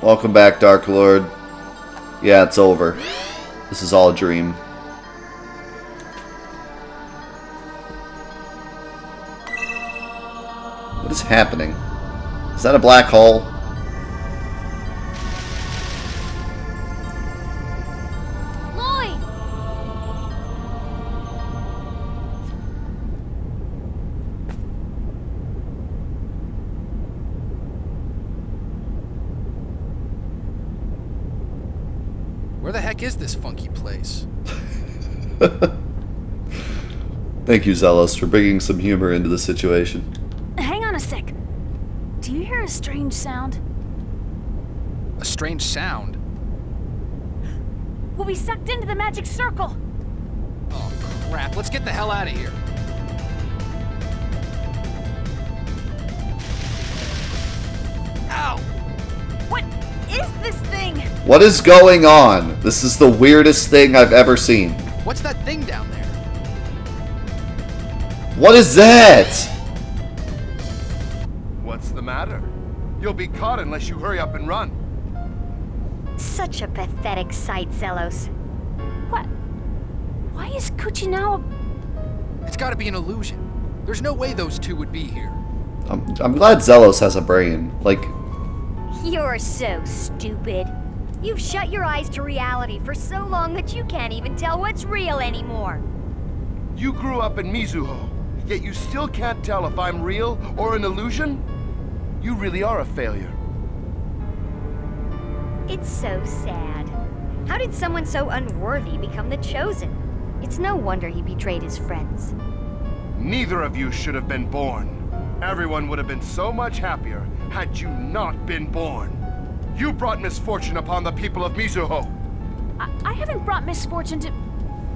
Welcome back, Dark Lord. Yeah, it's over. This is all a dream. What is happening? Is that a black hole? Lloyd! Where the heck is this funky place? Thank you, Zealous, for bringing some humor into the situation. Hang on a sec. Do you hear a strange sound? A strange sound? We'll be sucked into the magic circle. Oh, crap. Let's get the hell out of here. Ow! What is this thing? What is going on? This is the weirdest thing I've ever seen. What's that thing down there? What is that? What's the matter? You'll be caught unless you hurry up and run. Such a pathetic sight, Zelos. What? Why is Kuchinao? It's gotta be an illusion. There's no way those two would be here. I'm glad Zealous has a brain. Like, You're so stupid. You've shut your eyes to reality for so long that you can't even tell what's real anymore. You grew up in Mizuho, yet you still can't tell if I'm real or an illusion? You really are a failure. It's so sad. How did someone so unworthy become the Chosen? It's no wonder he betrayed his friends. Neither of you should have been born. Everyone would have been so much happier had you not been born. You brought misfortune upon the people of Mizuho. I haven't brought misfortune to...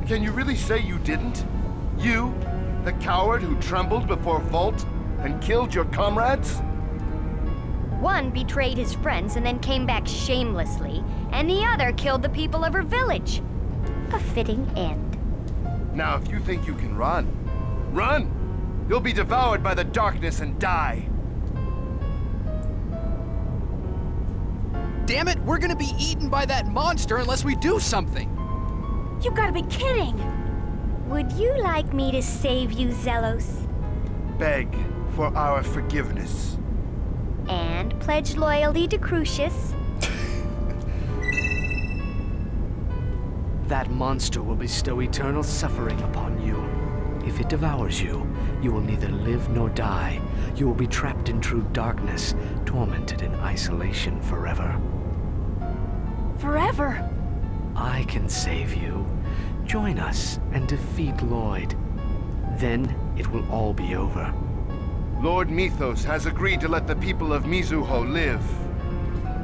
Can you really say you didn't? You, the coward who trembled before Volt and killed your comrades? One betrayed his friends and then came back shamelessly, and the other killed the people of her village. A fitting end. Now, if you think you can run, run! You'll be devoured by the darkness and die. Damn it, we're gonna be eaten by that monster unless we do something. You gotta be kidding! Would you like me to save you, Zelos? Beg for our forgiveness. And pledge loyalty to Crucius? That monster will bestow eternal suffering upon you. If it devours you, you will neither live nor die. You will be trapped in true darkness, tormented in isolation forever. Forever? I can save you. Join us and defeat Lloyd. Then it will all be over. Lord Mythos has agreed to let the people of Mizuho live.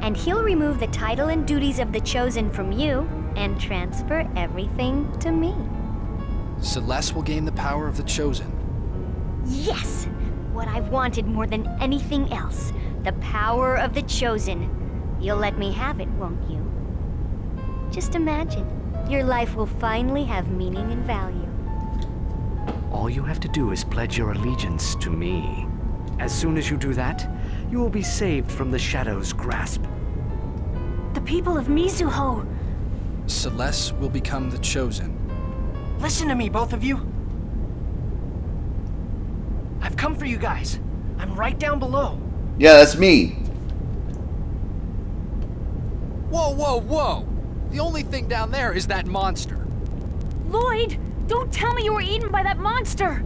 And he'll remove the title and duties of the Chosen from you and transfer everything to me. Celeste will gain the power of the Chosen. Yes! What I've wanted more than anything else. The power of the Chosen. You'll let me have it, won't you? Just imagine. Your life will finally have meaning and value. All you have to do is pledge your allegiance to me. As soon as you do that, you will be saved from the Shadow's grasp. The people of Mizuho! Celeste will become the Chosen. Listen to me, both of you. I've come for you guys. I'm right down below. yeah, that's me. Whoa, whoa, whoa! The only thing down there is that monster. Lloyd! Don't tell me you were eaten by that monster!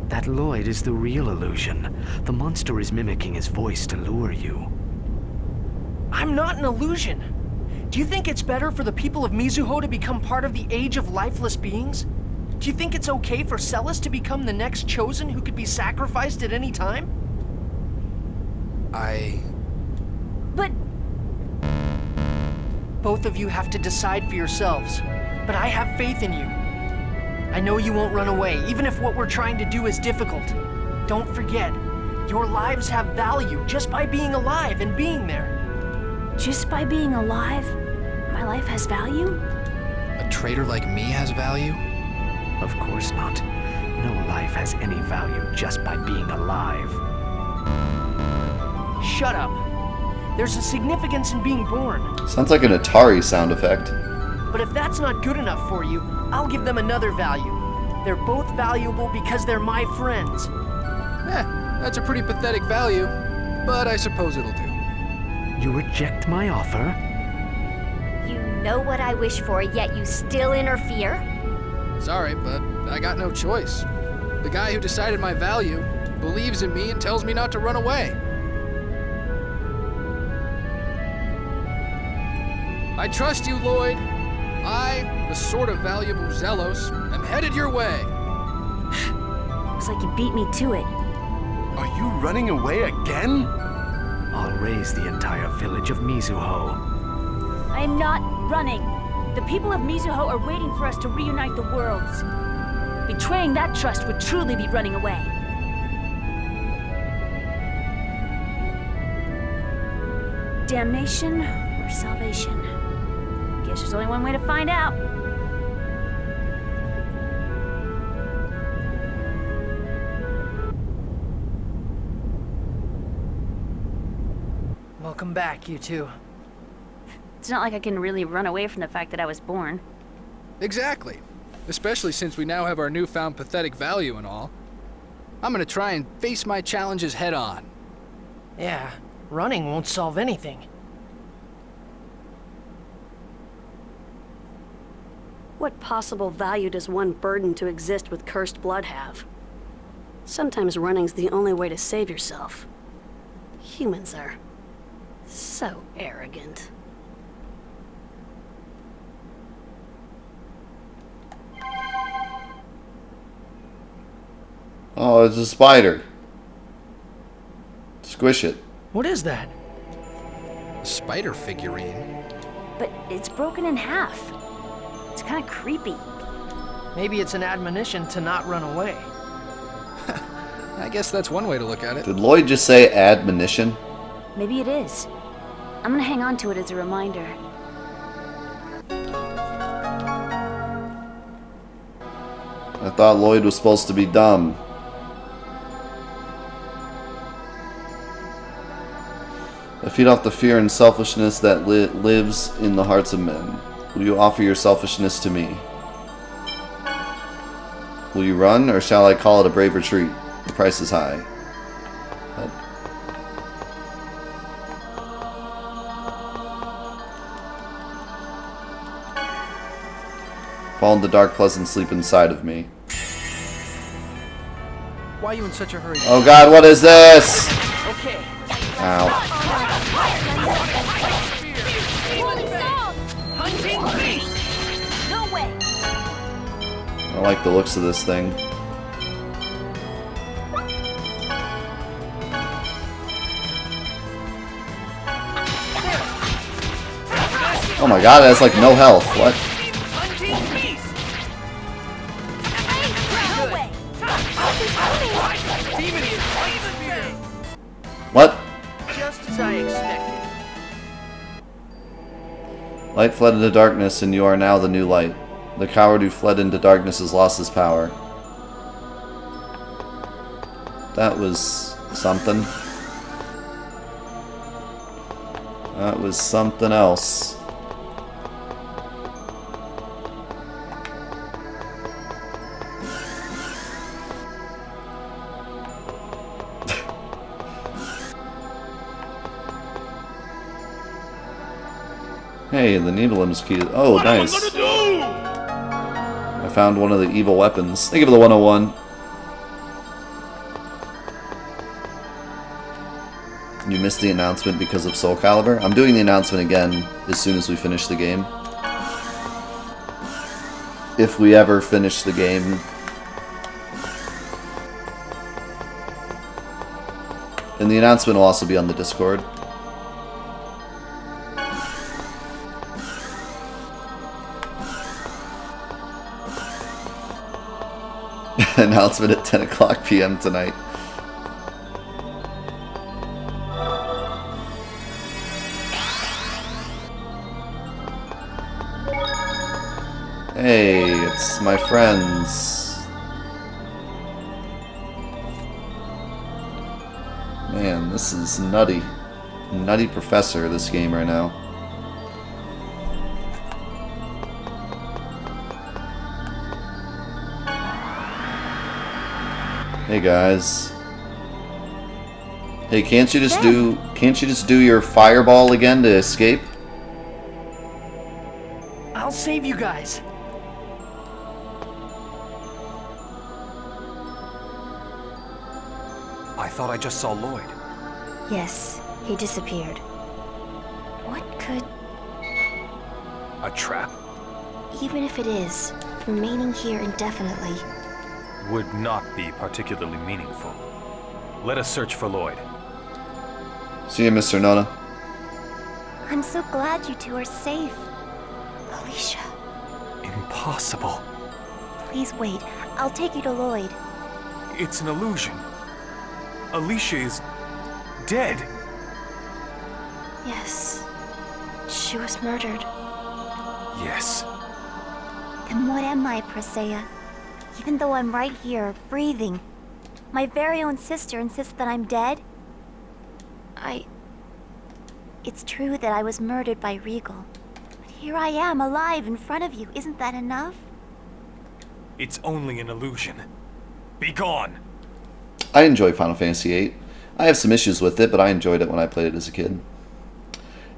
That Lloyd is the real illusion. The monster is mimicking his voice to lure you. I'm not an illusion. Do you think it's better for the people of Mizuho to become part of the Age of Lifeless Beings? Do you think it's okay for Celes to become the next Chosen who could be sacrificed at any time? But... Both of you have to decide for yourselves, but I have faith in you. I know you won't run away, even if what we're trying to do is difficult. Don't forget, your lives have value just by being alive and being there. just by being alive, my life has value? A traitor like me has value? Of course not. No life has any value just by being alive. Shut up. There's a significance in being born. Sounds like an Atari sound effect. But if that's not good enough for you, I'll give them another value. They're both valuable because they're my friends. That's a pretty pathetic value, but I suppose it'll do. You reject my offer? You know what I wish for, yet you still interfere? Sorry, but I got no choice. The guy who decided my value believes in me and tells me not to run away. I trust you, Lloyd. I, the sort of valuable Zelos, am headed your way. Looks like you beat me to it. Are you running away again? I'll raise the entire village of Mizuho. I am not running. The people of Mizuho are waiting for us to reunite the worlds. Betraying that trust would truly be running away. Damnation or salvation? Guess there's only one way to find out. Welcome back, you two. It's not like I can really run away from the fact that I was born. Exactly. Especially since we now have our newfound pathetic value and all. I'm gonna try and face my challenges head on. Yeah, running won't solve anything. What possible value does one burden to exist with cursed blood have? Sometimes running's the only way to save yourself. Humans are so arrogant. Oh, it's a spider. Squish it. What is that? A spider figurine? But it's broken in half. It's kind of creepy. Maybe it's an admonition to not run away. I guess that's one way to look at it. Did Lloyd just say admonition? Maybe it is. I'm gonna hang on to it as a reminder. I thought Lloyd was supposed to be dumb. I feed off the fear and selfishness that lives in the hearts of men. Will you offer your selfishness to me? Will you run, or shall I call it a brave retreat? The price is high. Fall in the dark, pleasant sleep inside of me. Why are you in such a hurry? Oh god, what is this? Okay. Ow. No way! I like the looks of this thing. Oh my god, it has like no health. What? No way! What? Just as I expected. Light fled into darkness, and you are now the new light. The coward who fled into darkness has lost his power. That was something. That was something else. Hey, the needle key. Oh, nice. I found one of the evil weapons. Think of the 101. You missed the announcement because of Soul Calibur. I'm doing the announcement again as soon as we finish the game. If we ever finish the game. And the announcement will also be on the Discord. Announcement at 10 o'clock p.m. tonight. Hey, it's my friends. Man, this is nutty. nutty professor, this game right now. Hey guys. Hey, can't you just do your fireball again to escape? I'll save you guys. I thought I just saw Lloyd. Yes, he disappeared. What could... A trap? Even if it is, remaining here indefinitely... Would not be particularly meaningful. Let us search for Lloyd. See you, Mr. Nona. I'm so glad you two are safe. Alicia, Impossible. please wait. I'll take you to Lloyd. It's an illusion. Alicia is dead. Yes, she was murdered. Yes. Then what am I, Presea? Even though I'm right here, breathing, my very own sister insists that I'm dead? It's true that I was murdered by Regal. But here I am, alive in front of you. Isn't that enough? It's only an illusion. Be gone. I enjoy Final Fantasy VIII. I have some issues with it, but I enjoyed it when I played it as a kid.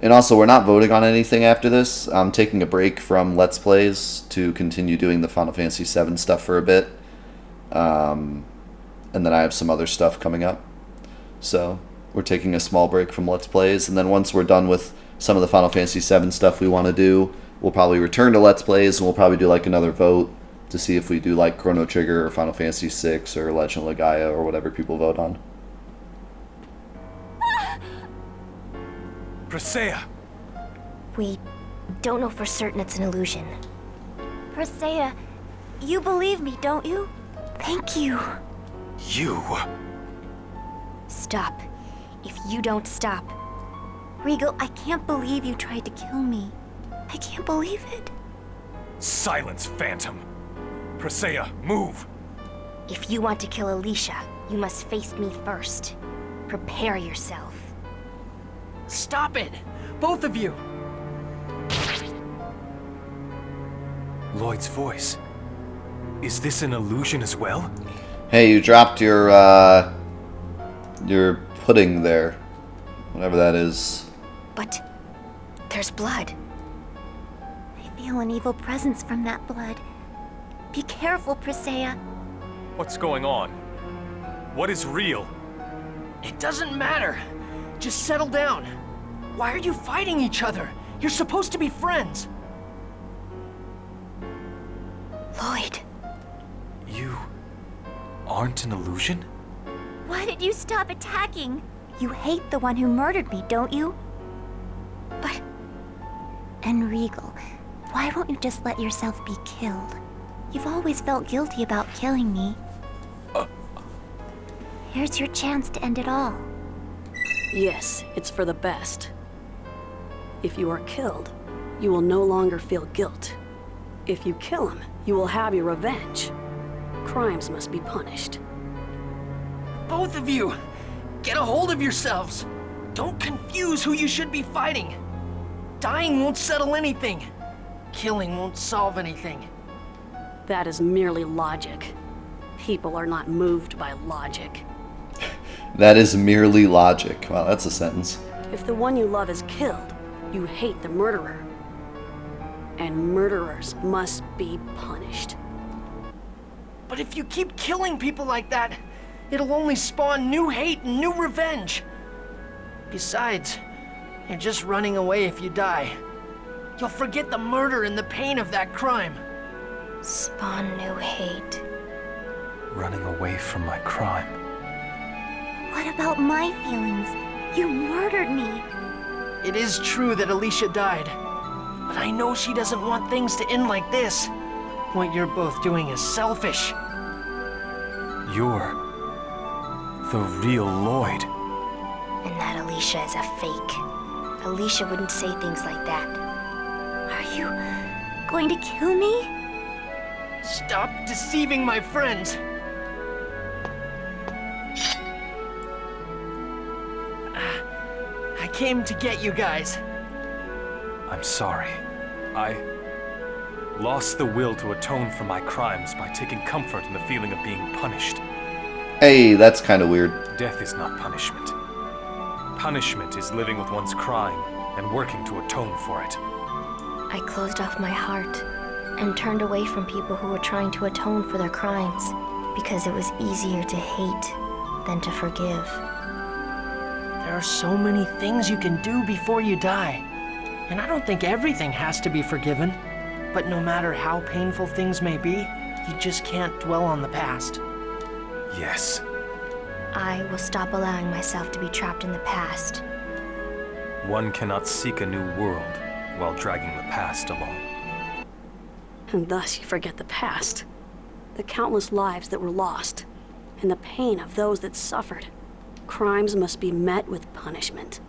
And also, we're not voting on anything after this. I'm taking a break from Let's Plays to continue doing the Final Fantasy VII stuff for a bit. And then I have some other stuff coming up. So, we're taking a small break from Let's Plays. And then once we're done with some of the Final Fantasy VII stuff we want to do, we'll probably return to Let's Plays, and we'll probably do like another vote to see if we do like Chrono Trigger or Final Fantasy VI or Legend of Legaia or whatever people vote on. Presea! We don't know for certain it's an illusion. Presea, you believe me, don't you? Thank you. You! Stop. If you don't stop. Regal, I can't believe you tried to kill me. I can't believe it. Silence, Phantom! Presea, move! If you want to kill Alicia, you must face me first. Prepare yourself. Stop it! Both of you! Lloyd's voice. Is this an illusion as well? Hey, you dropped your pudding there. Whatever that is. But there's blood. I feel an evil presence from that blood. Be careful, Presea. What's going on? What is real? It doesn't matter. Just settle down. Why are you fighting each other? You're supposed to be friends. Lloyd. You aren't an illusion? Why did you stop attacking? You hate the one who murdered me, don't you? But... And Regal, why won't you just let yourself be killed? You've always felt guilty about killing me. Here's your chance to end it all. Yes, it's for the best. If you are killed, you will no longer feel guilt. If you kill him, you will have your revenge. Crimes must be punished. Both of you! Get a hold of yourselves! Don't confuse who you should be fighting! Dying won't settle anything. Killing won't solve anything. That is merely logic. People are not moved by logic. That is merely logic. Wow, that's a sentence. If the one you love is killed, you hate the murderer. And murderers must be punished. But if you keep killing people like that, it'll only spawn new hate and new revenge. Besides, you're just running away if you die. You'll forget the murder and the pain of that crime. Spawn new hate. Running away from my crime. What about my feelings? You murdered me. It is true that Alicia died, but I know she doesn't want things to end like this. What you're both doing is selfish. You're the real Lloyd. And that Alicia is a fake. Alicia wouldn't say things like that. Are you going to kill me? Stop deceiving my friends. I came to get you guys. I'm sorry. I lost the will to atone for my crimes by taking comfort in the feeling of being punished. Hey, that's kind of weird. Death is not punishment. Punishment is living with one's crime and working to atone for it. I closed off my heart and turned away from people who were trying to atone for their crimes because it was easier to hate than to forgive. There are so many things you can do before you die. And I don't think everything has to be forgiven. But no matter how painful things may be, you just can't dwell on the past. Yes. I will stop allowing myself to be trapped in the past. One cannot seek a new world while dragging the past along. And thus you forget the past. The countless lives that were lost. And the pain of those that suffered. Crimes must be met with punishment.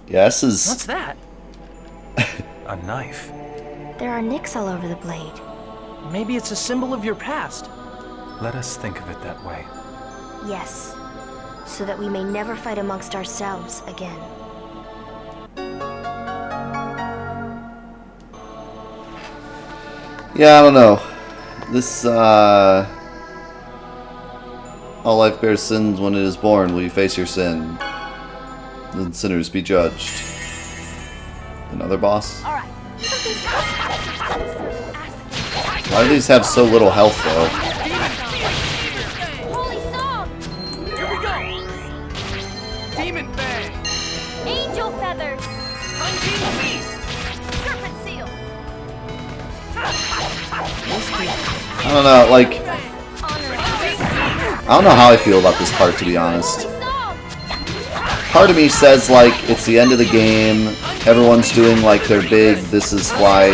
Yeah, this is... What's that? A knife. There are nicks all over the blade. Maybe it's a symbol of your past. Let us think of it that way. Yes, so that we may never fight amongst ourselves again. Yeah, I don't know. This, all life bears sins when it is born. Will you face your sin? Then sinners be judged. Another boss? All right. Why do these have so little health, though? Holy song! Here we go! Demon Fang! Angel feathers! Hunting Beast! Serpent seal! I don't know, like... I don't know how I feel about this part, to be honest. Holy song! Part of me says, like, it's the end of the game, everyone's doing, like, their big, this is why,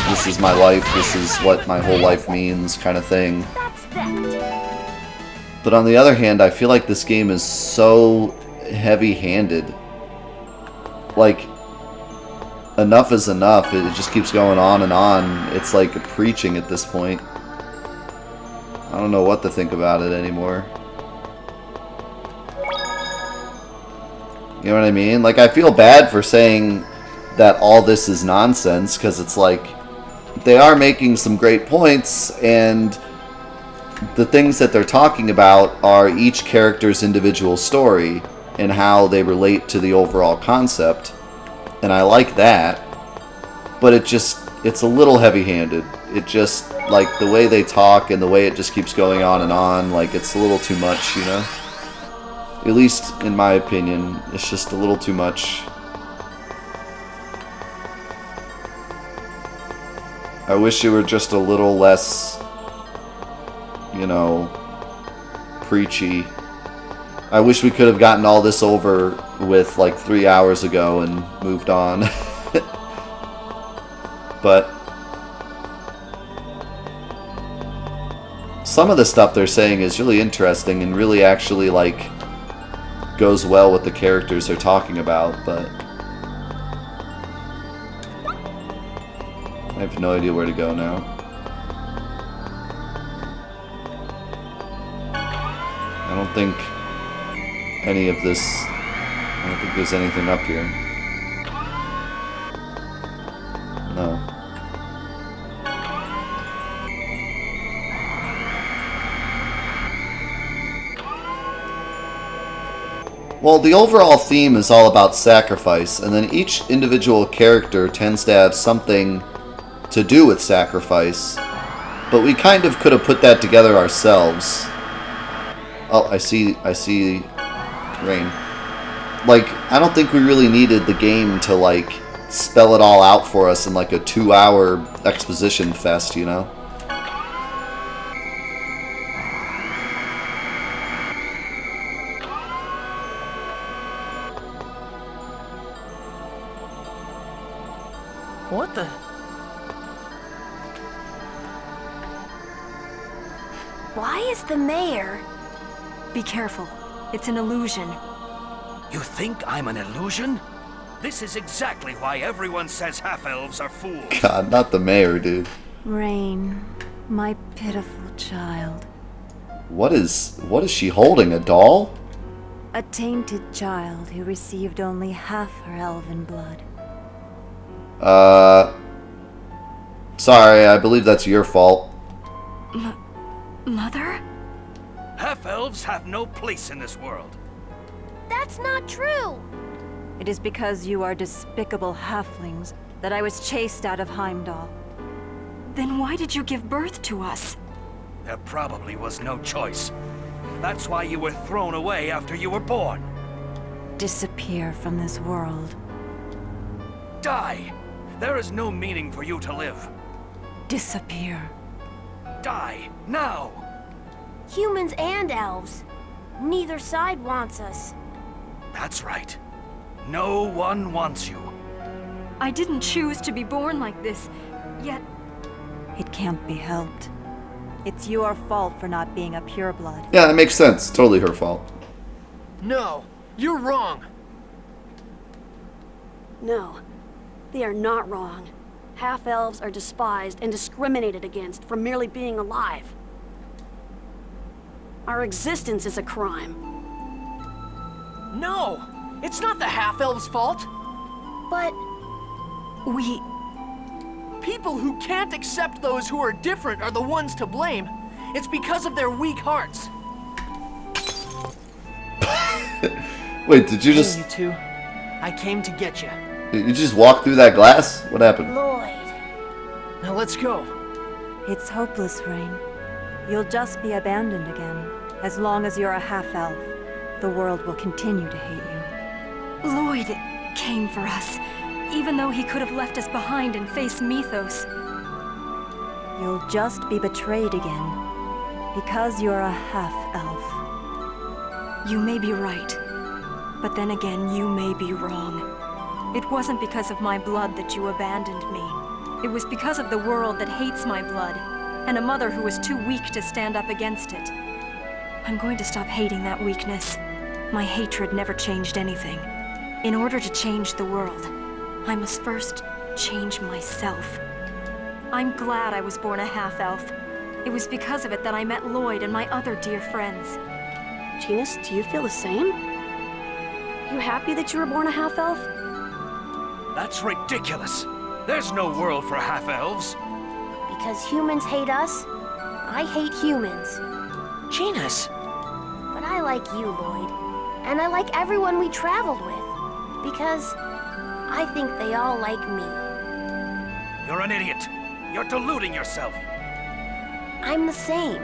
this is my life, this is what my whole life means, kind of thing. That's that. But on the other hand, I feel like this game is so heavy-handed. Like, enough is enough, it just keeps going on and on. It's like preaching at this point. I don't know what to think about it anymore. You know what I mean? Like, I feel bad for saying that all this is nonsense, because it's like, they are making some great points, and the things that they're talking about are each character's individual story, and how they relate to the overall concept. And I like that, but it's a little heavy-handed. It just, like, the way they talk and the way it just keeps going on and on, like, it's a little too much, you know? At least, in my opinion, it's just a little too much. I wish it were just a little less, you know, preachy. I wish we could have gotten all this over with, like, 3 hours ago and moved on. But some of the stuff they're saying is really interesting and really actually, like, goes well with the characters they're talking about, but I have no idea where to go now. I don't think any of this, I don't think there's anything up here. No. Well, the overall theme is all about sacrifice, and then each individual character tends to have something to do with sacrifice, but we kind of could have put that together ourselves. Oh, I see rain. Like, I don't think we really needed the game to, like, spell it all out for us in, like, a 2-hour exposition fest, you know? What the? Why is the mayor? Be careful. It's an illusion. You think I'm an illusion? This is exactly why everyone says half-elves are fools. God, not the mayor, dude. Rain, my pitiful child. What is she holding? A doll? A tainted child who received only half her elven blood. Sorry, I believe that's your fault. Mother? Half-elves have no place in this world. That's not true! It is because you are despicable halflings that I was chased out of Heimdall. Then why did you give birth to us? There probably was no choice. That's why you were thrown away after you were born. Disappear from this world. Die! There is no meaning for you to live. Disappear. Die, now! Humans and elves. Neither side wants us. That's right. No one wants you. I didn't choose to be born like this, yet... It can't be helped. It's your fault for not being a pureblood. Yeah, that makes sense. Totally her fault. No, you're wrong. No, they are not wrong. Half-elves are despised and discriminated against for merely being alive. Our existence is a crime. No, it's not the half-elves' fault. But We... People who can't accept those who are different are the ones to blame. It's because of their weak hearts. Wait, did you Hey, just... you two. I came to get you. You just walk through that glass? What happened? Lloyd... Now let's go. It's hopeless, Rain. You'll just be abandoned again. As long as you're a half-elf, the world will continue to hate you. Lloyd came for us, even though he could have left us behind and faced Mythos. You'll just be betrayed again, because you're a half-elf. You may be right, but then again, you may be wrong. It wasn't because of my blood that you abandoned me. It was because of the world that hates my blood, and a mother who was too weak to stand up against it. I'm going to stop hating that weakness. My hatred never changed anything. In order to change the world, I must first change myself. I'm glad I was born a half-elf. It was because of it that I met Lloyd and my other dear friends. Genus, do you feel the same? You happy that you were born a half-elf? That's ridiculous. There's no world for half-elves. Because humans hate us, I hate humans. Genus. But I like you, Lloyd. And I like everyone we traveled with. Because I think they all like me. You're an idiot. You're deluding yourself. I'm the same.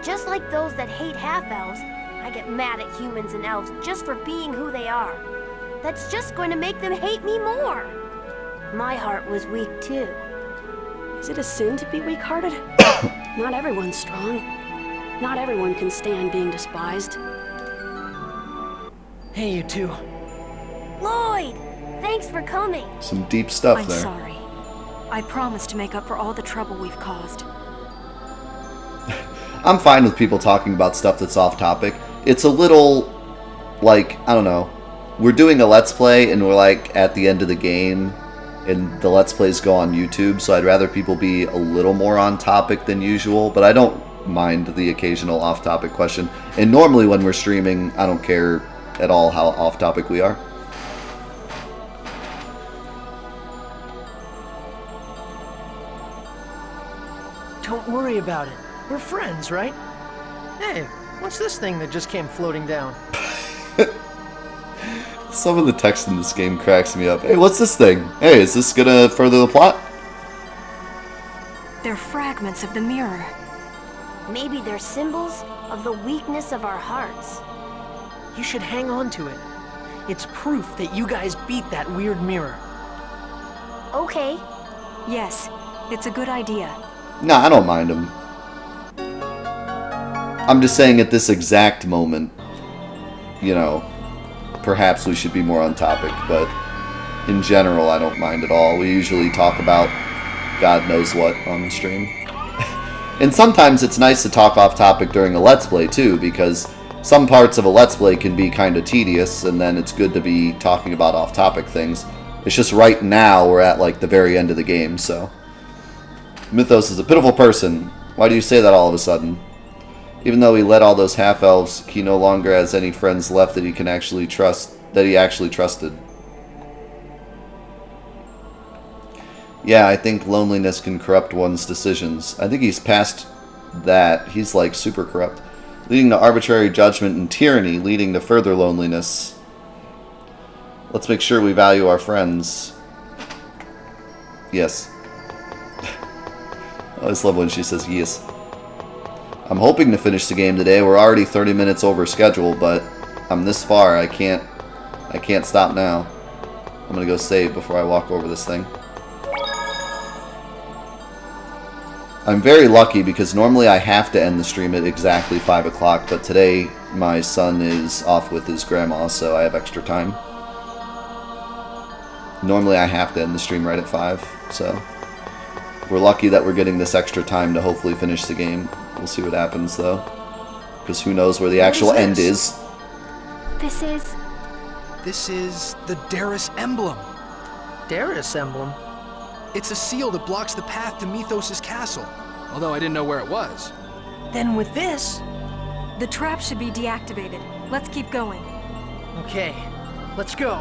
Just like those that hate half-elves, I get mad at humans and elves just for being who they are. That's just going to make them hate me more. My heart was weak too. Is it a sin to be weak-hearted? Not everyone's strong. Not everyone can stand being despised. Hey, you two. Lloyd! Thanks for coming. Some deep stuff I'm there. sorry. I promise to make up for all the trouble we've caused. I'm fine with people talking about stuff that's off topic. It's a little, like, I don't know. We're doing a Let's Play, and we're, like, at the end of the game, and the Let's Plays go on YouTube, so I'd rather people be a little more on topic than usual, but I don't mind the occasional off-topic question. And normally when we're streaming, I don't care at all how off-topic we are. Don't worry about it. We're friends, right? Hey, what's this thing that just came floating down? Some of the text in this game cracks me up. Hey, what's this thing? Hey, is this gonna further the plot? They're fragments of the mirror. Maybe they're symbols of the weakness of our hearts. You should hang on to it. It's proof that you guys beat that weird mirror. Okay. Yes, it's a good idea. Nah, I don't mind him. I'm just saying at this exact moment, you know, perhaps we should be more on topic, but in general, I don't mind at all. We usually talk about God knows what on the stream. And sometimes it's nice to talk off topic during a Let's Play too, because some parts of a Let's Play can be kind of tedious, and then it's good to be talking about off topic things. It's just right now we're at like the very end of the game, so. Mythos is a pitiful person. Why do you say that all of a sudden? Even though he let all those half-elves, he no longer has any friends left that he can actually trust, that he actually trusted. Yeah, I think loneliness can corrupt one's decisions. I think he's past that. He's like super corrupt. Leading to arbitrary judgment and tyranny, leading to further loneliness. Let's make sure we value our friends. Yes. I always love when she says yes. I'm hoping to finish the game today. We're already 30 minutes over schedule, but I'm this far. I can't stop now. I'm gonna go save before I walk over this thing. I'm very lucky because normally I have to end the stream at exactly 5 o'clock, but today my son is off with his grandma, so I have extra time. Normally I have to end the stream right at 5, so we're lucky that we're getting this extra time to hopefully finish the game. We'll see what happens though, because who knows where the actual end is. This is the Darius emblem. Darius emblem? It's a seal that blocks the path to Mythos' castle, although I didn't know where it was. Then with this... The trap should be deactivated. Let's keep going. Okay, let's go.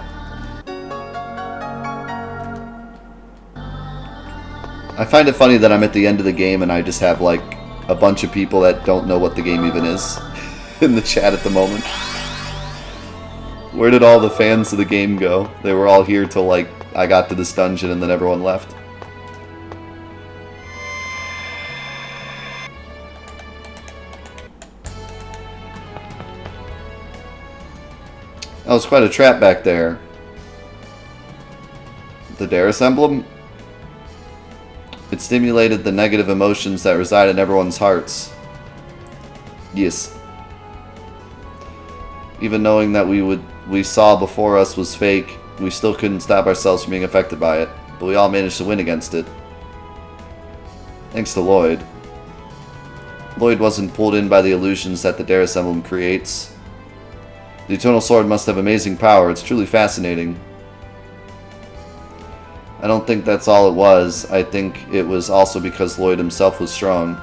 I find it funny that I'm at the end of the game and I just have like a bunch of people that don't know what the game even is in the chat at the moment. Where did all the fans of the game go? They were all here till like I got to this dungeon and then everyone left. That was quite a trap back there. The Darius emblem? It stimulated the negative emotions that reside in everyone's hearts. Yes. Even knowing that we saw before us was fake, we still couldn't stop ourselves from being affected by it, but we all managed to win against it. Thanks to Lloyd. Lloyd wasn't pulled in by the illusions that the Darius emblem creates. The Eternal Sword must have amazing power. It's truly fascinating. I don't think that's all it was. I think it was also because Lloyd himself was strong.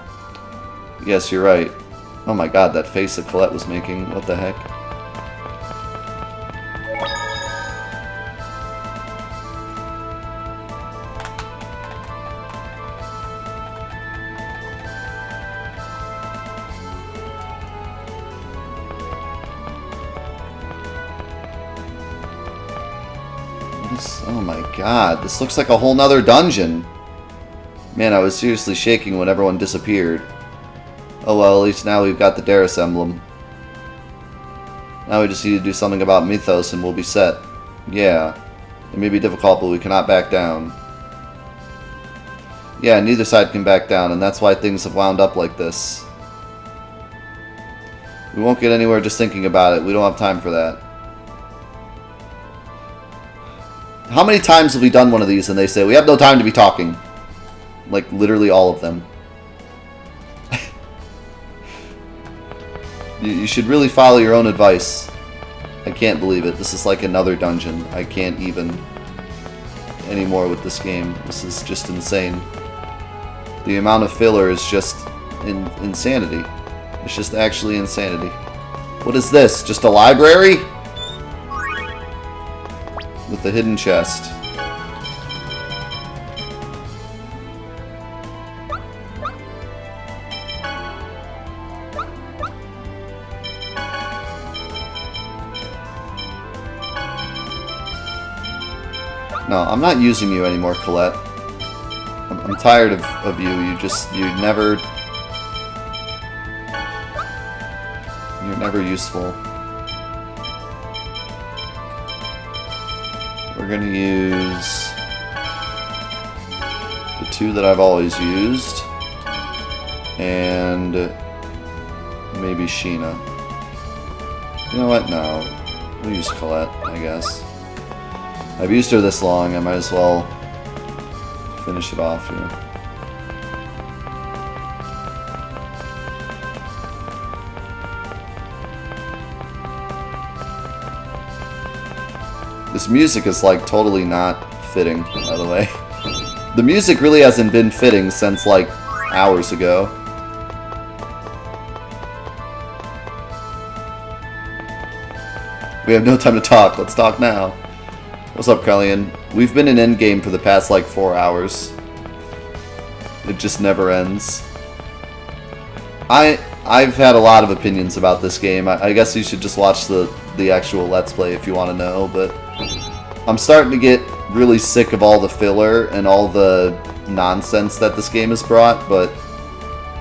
Yes, you're right. Oh my god, that face that Colette was making. What the heck? Oh my god, this looks like a whole nother dungeon. Man, I was seriously shaking when everyone disappeared. Oh well, at least now we've got the Darius emblem. Now we just need to do something about Mythos and we'll be set. Yeah, it may be difficult, but we cannot back down. Yeah, neither side can back down, and that's why things have wound up like this. We won't get anywhere just thinking about it. We don't have time for that. How many times have we done one of these and they say, we have no time to be talking? Like, literally all of them. You should really follow your own advice. I can't believe it. This is like another dungeon. I can't even anymore with this game. This is just insane. The amount of filler is just insanity. It's just actually insanity. What is this? Just a library? With a hidden chest. No, I'm not using you anymore, Colette. I'm tired of you. You're never useful. We're gonna use the two that I've always used, and maybe Sheena. You know what? No, we'll use Colette, I guess. I've used her this long, I might as well finish it off here. This music is like totally not fitting, by the way. The music really hasn't been fitting since like hours ago. We have no time to talk. Let's talk now. What's up, Kellyanne? We've been in endgame for the past, like, 4 hours. It just never ends. I've had a lot of opinions about this game. I guess you should just watch the actual Let's Play if you want to know, but I'm starting to get really sick of all the filler and all the nonsense that this game has brought, but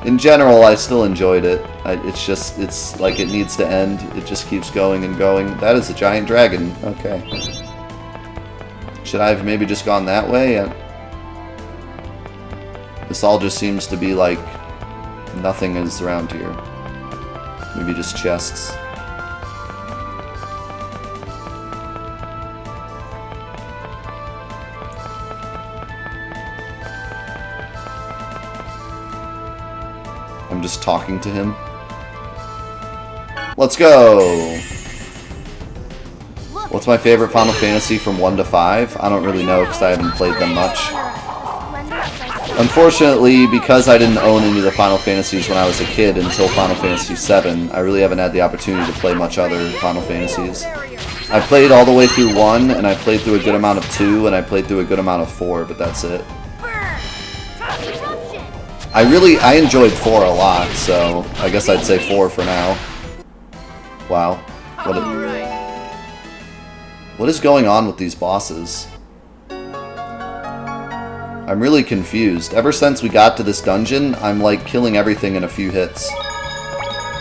in general, I still enjoyed it. It's like it needs to end. It just keeps going and going. That is a giant dragon. Okay. Should I have maybe just gone that way? This all just seems to be like nothing is around here. Maybe just chests. I'm just talking to him. Let's go! What's my favorite Final Fantasy from 1 to 5? I don't really know because I haven't played them much. Unfortunately, because I didn't own any of the Final Fantasies when I was a kid until Final Fantasy VII, I really haven't had the opportunity to play much other Final Fantasies. I played all the way through 1, and I played through a good amount of 2, and I played through a good amount of 4, but that's it. I enjoyed 4 a lot, so I guess I'd say 4 for now. Wow. What is going on with these bosses? I'm really confused. Ever since we got to this dungeon, I'm like killing everything in a few hits.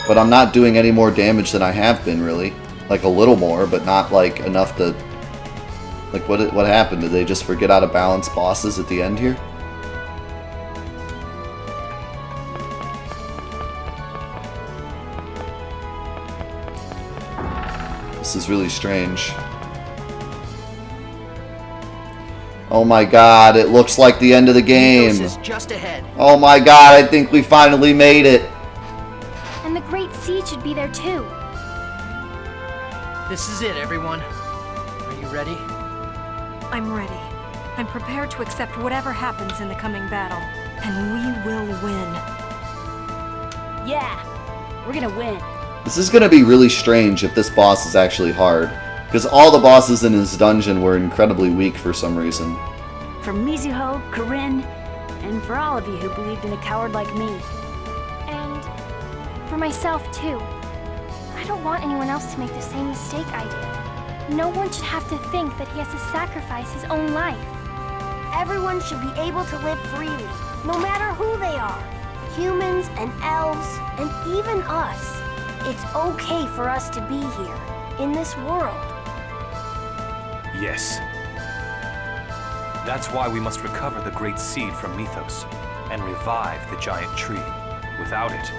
But I'm not doing any more damage than I have been, really. Like a little more, but not like enough to... Like what happened? Did they just forget how to balance bosses at the end here? This is really strange. Oh my god, it looks like the end of the game. Is just ahead. Oh my god, I think we finally made it. And the Great Sea should be there too. This is it, everyone. Are you ready? I'm ready. I'm prepared to accept whatever happens in the coming battle. And we will win. Yeah, we're gonna win. This is gonna be really strange if this boss is actually hard. Because all the bosses in his dungeon were incredibly weak for some reason. For Mizuho, Corinne, and for all of you who believed in a coward like me. And for myself too. I don't want anyone else to make the same mistake I did. No one should have to think that he has to sacrifice his own life. Everyone should be able to live freely, no matter who they are. Humans and elves, and even us. It's okay for us to be here, in this world. Yes. That's why we must recover the great seed from Mythos and revive the giant tree. Without it,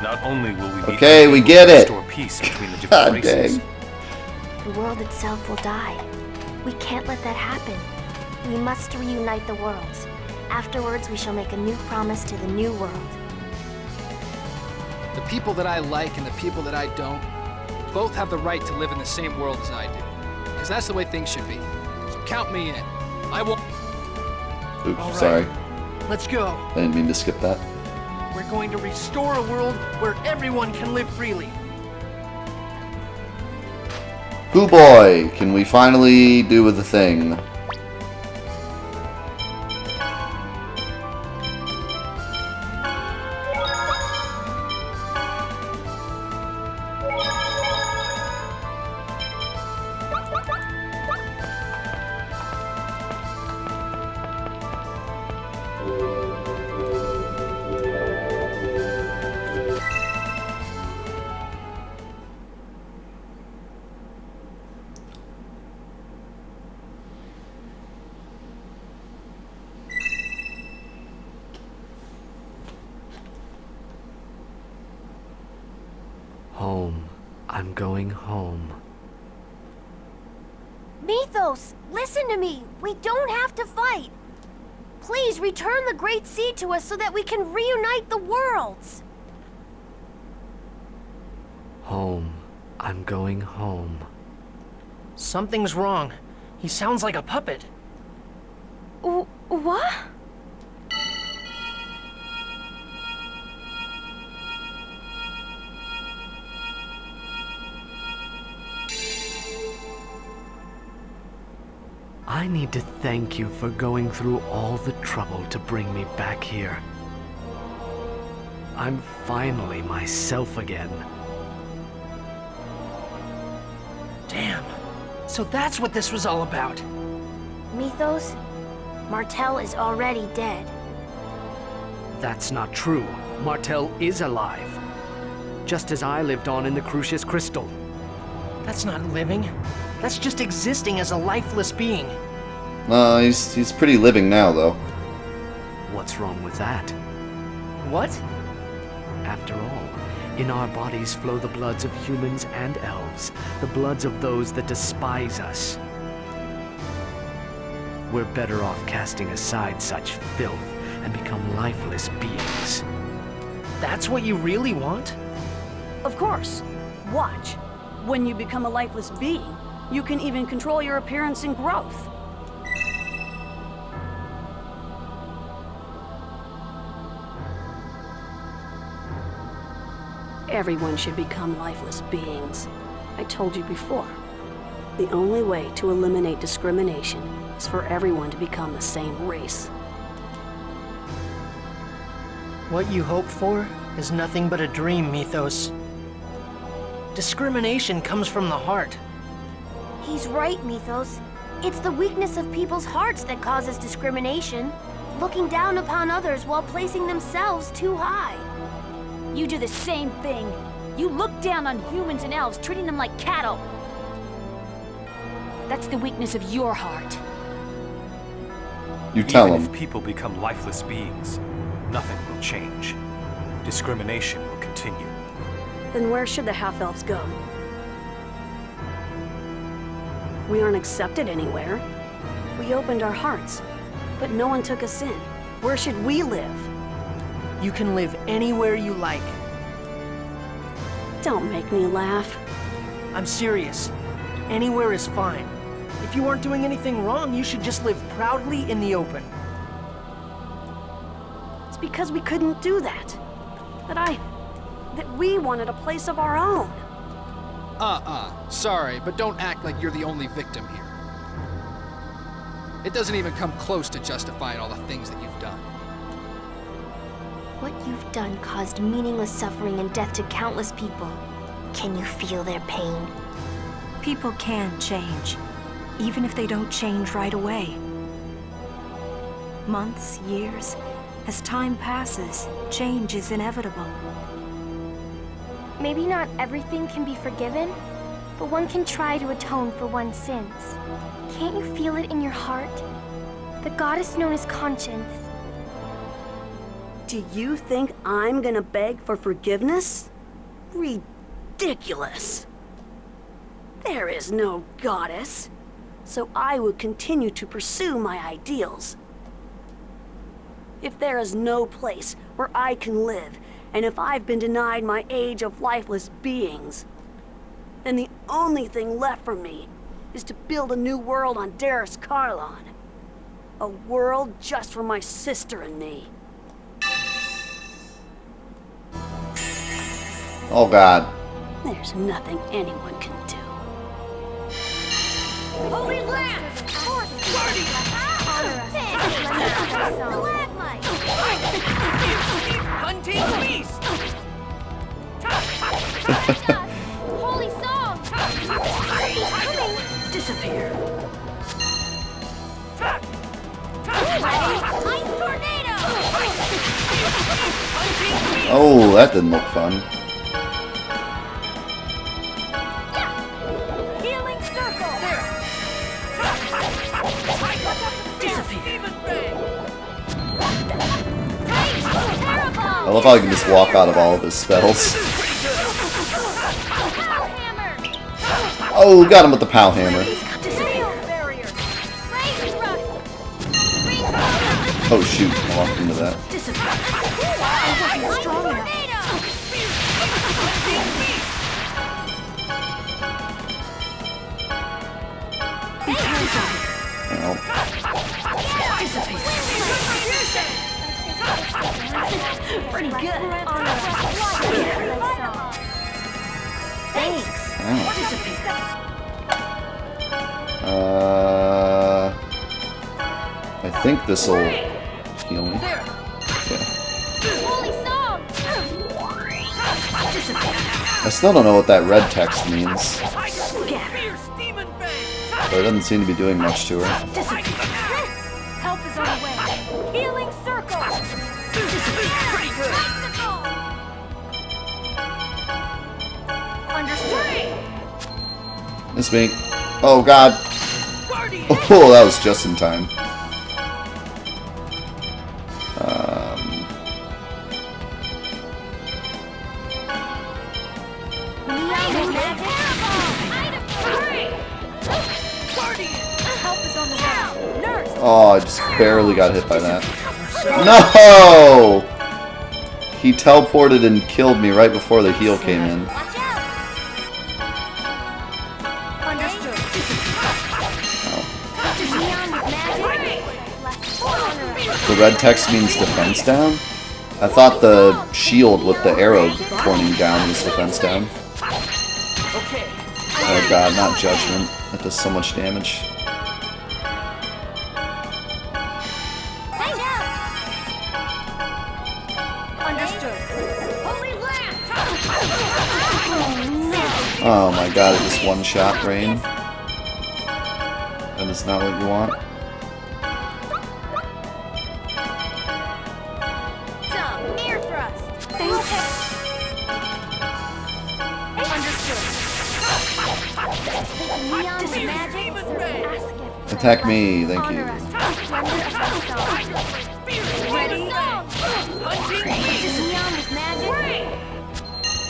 not only will we be okay, we get it. Restore peace between the different races. The world itself will die. We can't let that happen. We must reunite the worlds. Afterwards, we shall make a new promise to the new world. The people that I like and the people that I don't both have the right to live in the same world as I do. Because that's the way things should be. So count me in. I will... Oops, All right. sorry. Let's go. I didn't mean to skip that. We're going to restore a world where everyone can live freely. Hoo boy, can we finally do the thing? Home. I'm going home. Mythos, listen to me. We don't have to fight. Please return the Great Sea to us so that we can reunite the worlds. Home. I'm going home. Something's wrong. He sounds like a puppet. What? I need to thank you for going through all the trouble to bring me back here. I'm finally myself again. Damn. So that's what this was all about. Mythos, Martel is already dead. That's not true. Martel is alive. Just as I lived on in the Crucius Crystal. That's not living. That's just existing as a lifeless being. He's pretty living now, though. What's wrong with that? What? After all, in our bodies flow the bloods of humans and elves, the bloods of those that despise us. We're better off casting aside such filth and become lifeless beings. That's what you really want? Of course. Watch. When you become a lifeless being, you can even control your appearance and growth. Everyone should become lifeless beings. I told you before. The only way to eliminate discrimination is for everyone to become the same race. What you hope for is nothing but a dream, Mythos. Discrimination comes from the heart. He's right, Mythos. It's the weakness of people's hearts that causes discrimination. Looking down upon others while placing themselves too high. You do the same thing. You look down on humans and elves, treating them like cattle. That's the weakness of your heart. You tell Even him. if people become lifeless beings, nothing will change. Discrimination will continue. Then where should the half-elves go? We aren't accepted anywhere. We opened our hearts, but no one took us in. Where should we live? You can live anywhere you like. Don't make me laugh. I'm serious. Anywhere is fine. If you aren't doing anything wrong, you should just live proudly in the open. It's because we couldn't do that. That we wanted a place of our own. Sorry, but don't act like you're the only victim here. It doesn't even come close to justifying all the things that you've done. What you've done caused meaningless suffering and death to countless people. Can you feel their pain? People can change, even if they don't change right away. Months, years, as time passes, change is inevitable. Maybe not everything can be forgiven, but one can try to atone for one's sins. Can't you feel it in your heart? The goddess known as Conscience. Do you think I'm gonna beg for forgiveness? Ridiculous. There is no goddess, so I would continue to pursue my ideals. If there is no place where I can live, and if I've been denied my age of lifeless beings, then the only thing left for me is to build a new world on Darris Karlon. A world just for my sister and me. Oh God. There's nothing anyone can do. Holy land! Hunting beast! Holy song! Disappear. Ice tornado! Oh, that didn't look fun. Healing circle! I love how I can just walk out of all of his spells. Oh, got him with the POW hammer. Oh shoot, I walked into that. Well, Pretty good. Thanks. oh. think this will heal me. Yeah. I still don't know what that red text means. But it doesn't seem to be doing much to her. Help is on the way. Healing circle. Pretty good. Understood. Miss me. Oh god. Oh, that was just in time. Oh, I just barely got hit by that. No! He teleported and killed me right before the heal came in. The red text means defense down? I thought the shield with the arrow pointing down was defense down. Oh god, not judgment. That does so much damage. Oh my god, it just one-shot Rain. That is not what you want. Attack me, thank you.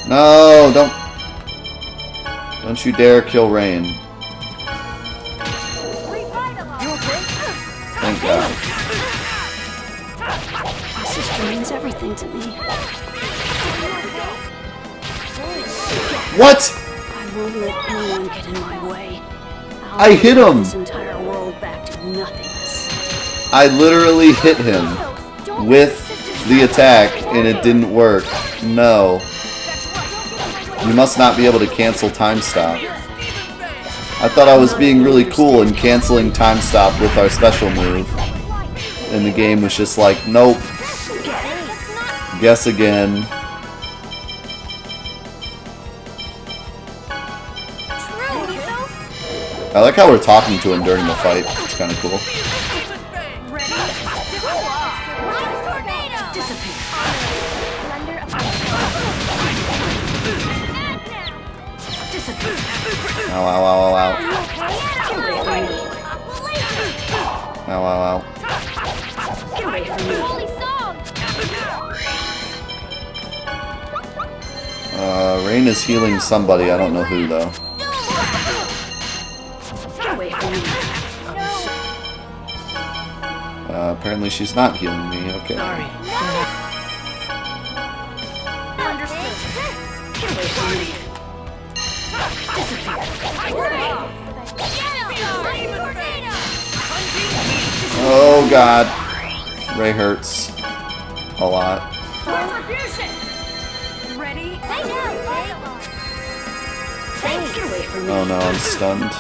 No, don't you dare kill Rain. Thank God. My sister means everything to me. What? I won't let anyone get in my way. I hit him. This entire world back to nothingness. I literally hit him with the attack and it didn't work. No. You must not be able to cancel time stop. I thought I was being really cool and canceling time stop with our special move. And the game was just like, nope. Guess again. I like how we're talking to him during the fight. It's kind of cool. Ow, ow, ow, ow, ow. Ow, ow, ow. Rain is healing somebody. I don't know who, though. Apparently she's not healing me. Okay. Oh god. Ray hurts a lot. Oh no, I'm stunned.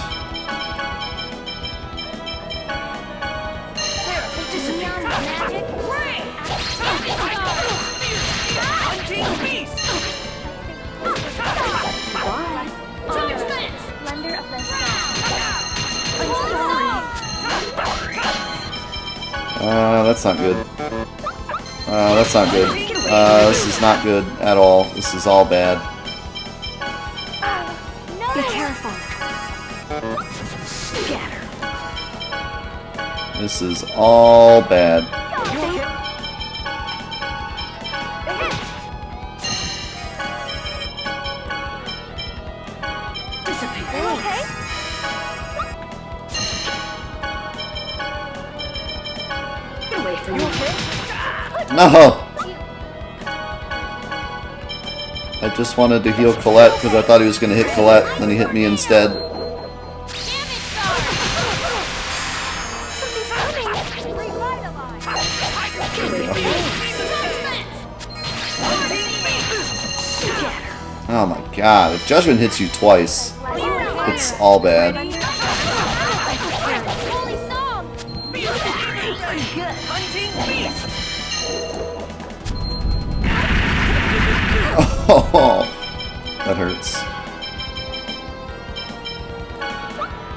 That's not good. That's not good. This is not good at all. This is all bad. Be careful. This is all bad. No! I just wanted to heal Colette because I thought he was going to hit Colette, and then he hit me instead. Oh my god, if Judgment hits you twice, it's all bad. pretty good. Oh, that hurts.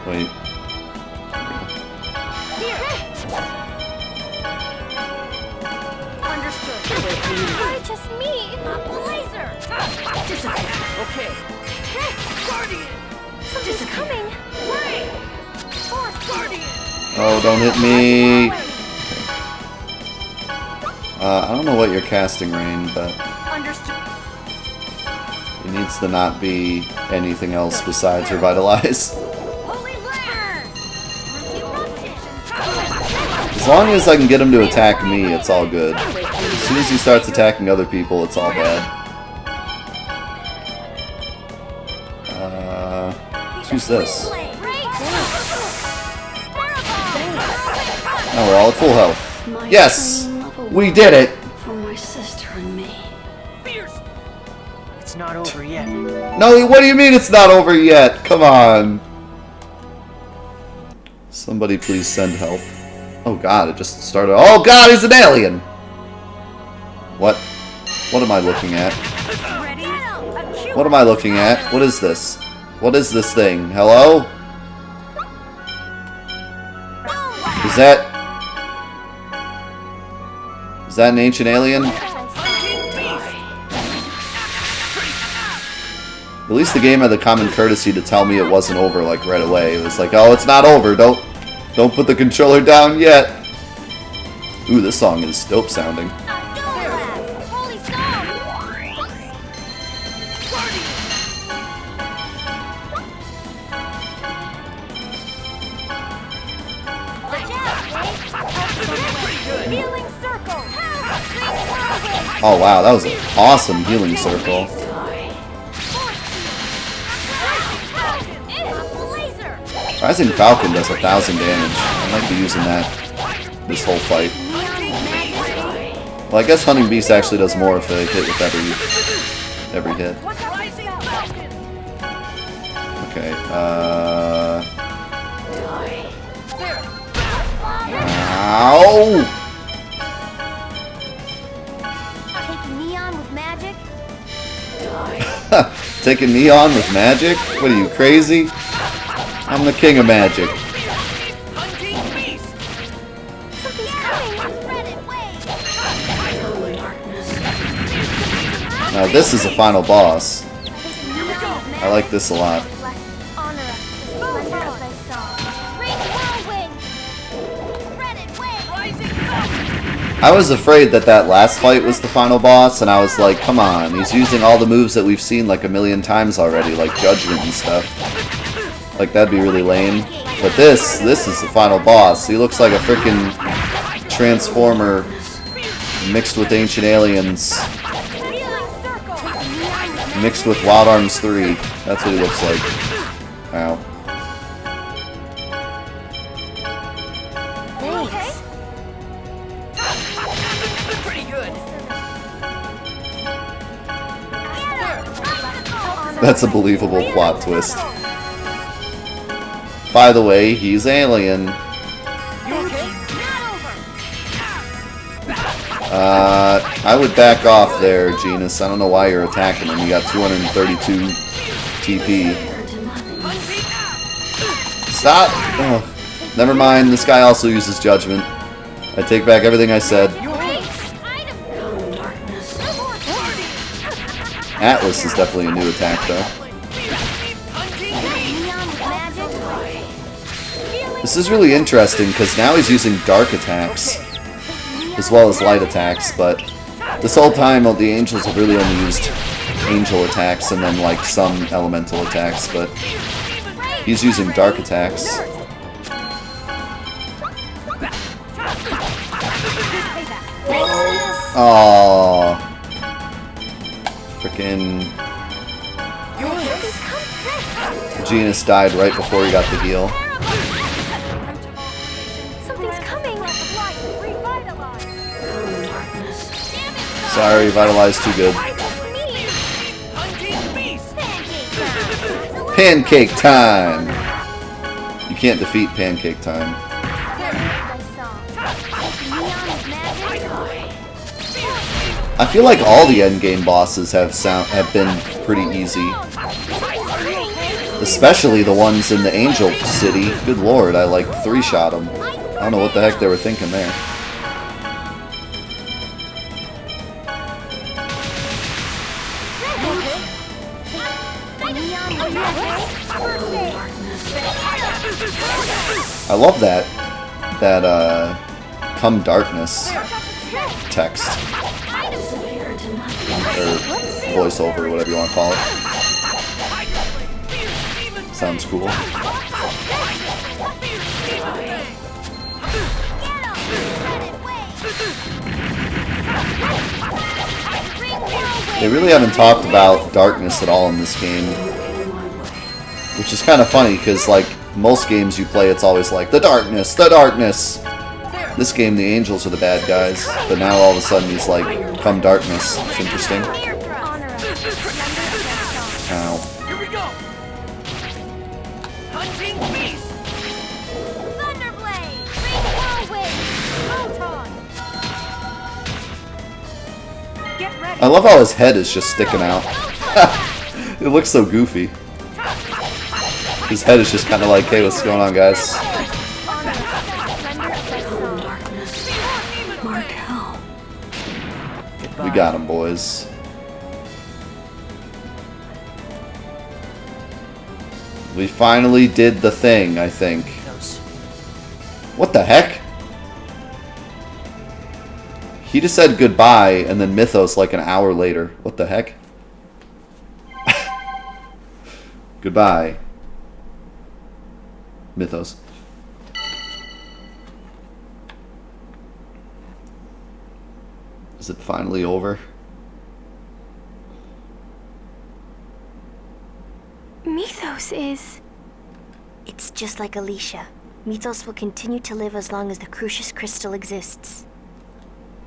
Wait. Why just me? A blazer! Okay. Guardian! Something's coming! Force Guardian! Oh, don't hit me! I don't know what you're casting, Rain, but Understood. it needs to not be anything else besides Revitalize. Holy Lantern! Eruption! As long as I can get him to attack me, it's all good. As soon as he starts attacking other people, it's all bad. Who's this? Oh, we're all at full health. My Yes! training level We did it! for my sister and me. It's not over yet. No, what do you mean it's not over yet? Come on. Somebody please send help. Oh god, it just started. Oh god, he's an alien! What? What am I looking at? What am I looking at? What is this? What is this thing? Hello? Is that an ancient alien? At least the game had the common courtesy to tell me it wasn't over like right away. It was like, oh, it's not over. Don't put the controller down yet. Ooh, this song is dope sounding. Holy Healing circle! Oh wow, that was an awesome healing circle. Rising Falcon does 1,000 damage. I might be using that this whole fight. Well, I guess Hunting Beast actually does more if I hit with every hit. Okay, Ow! Taking neon with magic? Taking Neon with magic? What are you, crazy? I'm the king of magic. Something's coming! Spread it, wait! Now this is the final boss. I like this a lot. Honor us with the splendor of thy song. Great whirlwind! Spread it, wait! I was afraid that last fight was the final boss, and I was like, come on, he's using all the moves that we've seen like a million times already, like Judgment and stuff. Like, that'd be really lame. But this is the final boss. He looks like a freaking Transformer mixed with Ancient Aliens. Mixed with Wild Arms 3. That's what he looks like. Wow. That's a believable plot twist. By the way, he's alien. I would back off there, Genus. I don't know why you're attacking him. You got 232 TP. Stop! Ugh. Never mind, this guy also uses Judgment. I take back everything I said. Atlas is definitely a new attack, though. This is really interesting, because now he's using dark attacks, as well as light attacks, but this whole time the angels have really only used angel attacks and then like some elemental attacks, but he's using dark attacks. Oh, frickin' Genus died right before he got the heal. Sorry, Vitalize too good. Pancake time! You can't defeat Pancake time. I feel like all the endgame bosses have been pretty easy. Especially the ones in the Angel City. Good lord, I like 3-shot them. I don't know what the heck they were thinking there. I love that come darkness text. Or voiceover, whatever you want to call it. Sounds cool. They really haven't talked about darkness at all in this game. Which is kind of funny, because like most games you play, it's always like, the darkness, the darkness! This game, the angels are the bad guys, but now all of a sudden he's like, come darkness. It's interesting. Ow. Here we go. Hunting beast. Thunderblade! Bring whirlwind! Photon! Get ready! I love how his head is just sticking out. It looks so goofy. His head is just kind of like, hey, what's going on, guys? We got him, boys. We finally did the thing, I think. What the heck? He just said goodbye, and then Mythos like an hour later. What the heck? Goodbye, Mythos. Is it finally over? Mythos is... It's just like Alicia. Mythos will continue to live as long as the Crucius Crystal exists.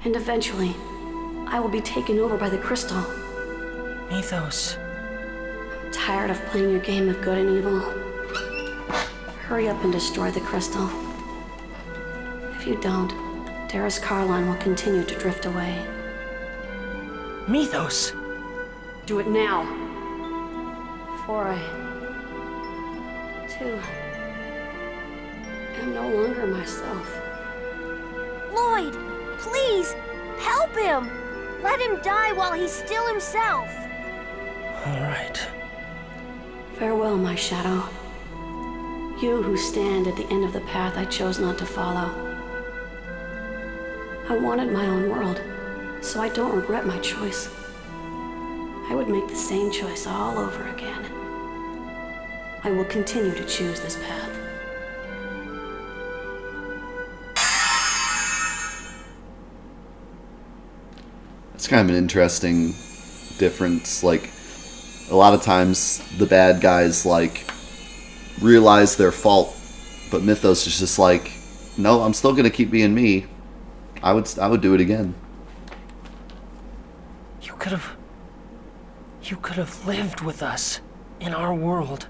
And eventually, I will be taken over by the crystal. Mythos. I'm tired of playing your game of good and evil. Hurry up and destroy the crystal. If you don't, Darius Carline will continue to drift away. Mythos! Do it now. Before I... too... am no longer myself. Lloyd! Please! Help him! Let him die while he's still himself! Alright. Farewell, my shadow. You who stand at the end of the path I chose not to follow. I wanted my own world, so I don't regret my choice. I would make the same choice all over again. I will continue to choose this path. It's kind of an interesting difference. Like, a lot of times the bad guys, like, realize their fault, but Mythos is just like, no, I'm still gonna keep being me. I would do it again. You could have lived with us in our world.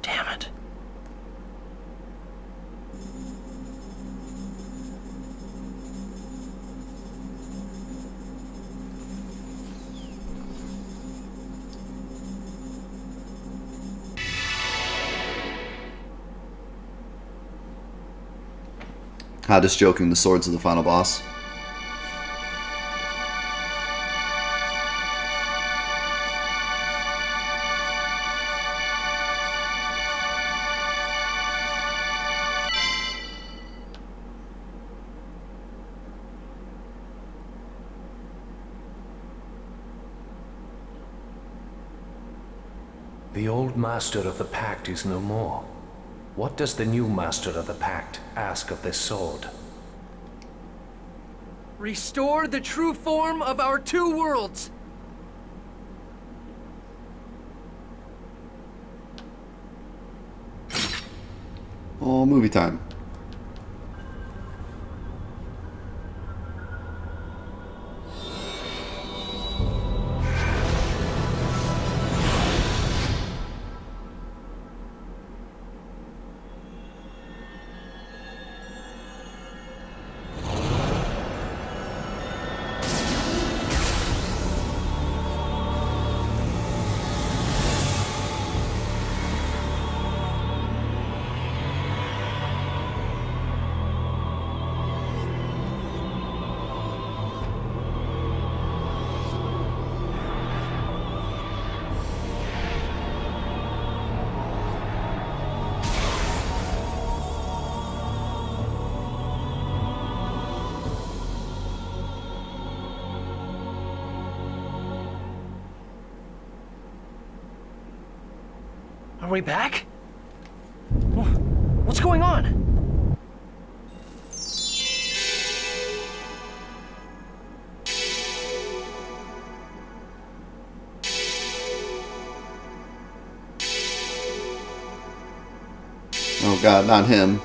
Damn it. Just joking, the swords of the final boss. The old master of the pact is no more. What does the new master of the pact ask of this sword? Restore the true form of our two worlds! Oh, movie time. we back? What's going on? Oh god, not him.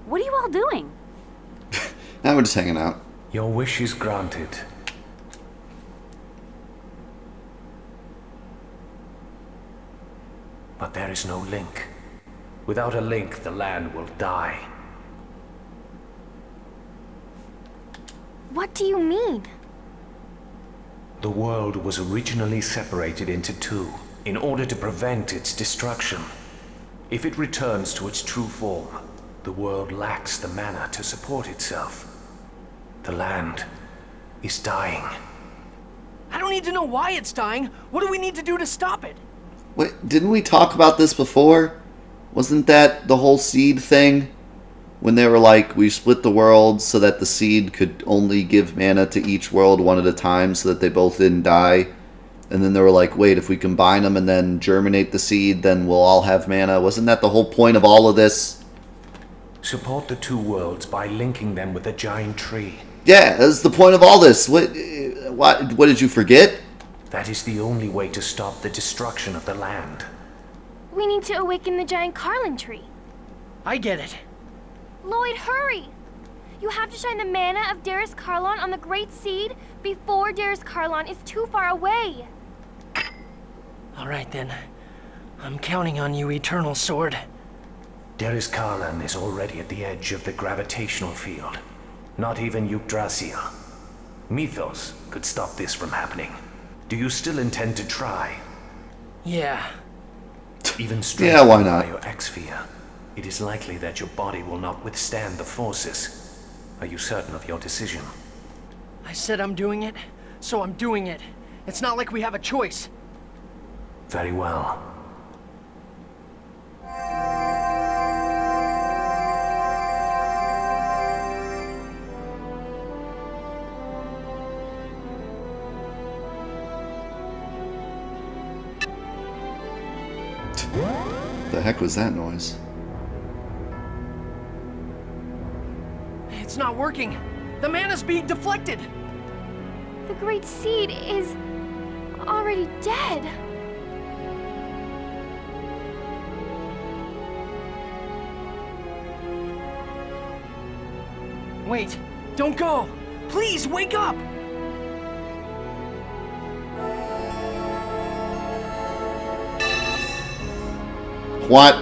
What are you all doing? Now we're just hanging out. Your wish is granted. But there is no link. Without a link, the land will die. What do you mean? The world was originally separated into two in order to prevent its destruction. If it returns to its true form, the world lacks the mana to support itself. The land is dying. I don't need to know why it's dying. What do we need to do to stop it? Wait, didn't we talk about this before? Wasn't that the whole seed thing? When they were like, we split the world so that the seed could only give mana to each world one at a time so that they both didn't die. And then they were like, wait, if we combine them and then germinate the seed, then we'll all have mana. Wasn't that the whole point of all of this? Support the two worlds by linking them with a giant tree. Yeah, that's the point of all this. What did you forget? That is the only way to stop the destruction of the land. We need to awaken the giant Carlin tree. I get it. Lloyd, hurry! You have to shine the mana of Darius Carlon on the Great Seed before Darius Carlon is too far away. All right then. I'm counting on you, Eternal Sword. Darius Carlin is already at the edge of the gravitational field. Not even Yggdrasil. Mythos could stop this from happening. Do you still intend to try? Yeah. Even Yeah, why not? by your exsphere, it is likely that your body will not withstand the forces. Are you certain of your decision? I said I'm doing it, so I'm doing it. It's not like we have a choice. Very well. The heck was that noise? It's not working. The mana's being deflected. The Great Seed is already dead. Wait, don't go. Please, wake up! What?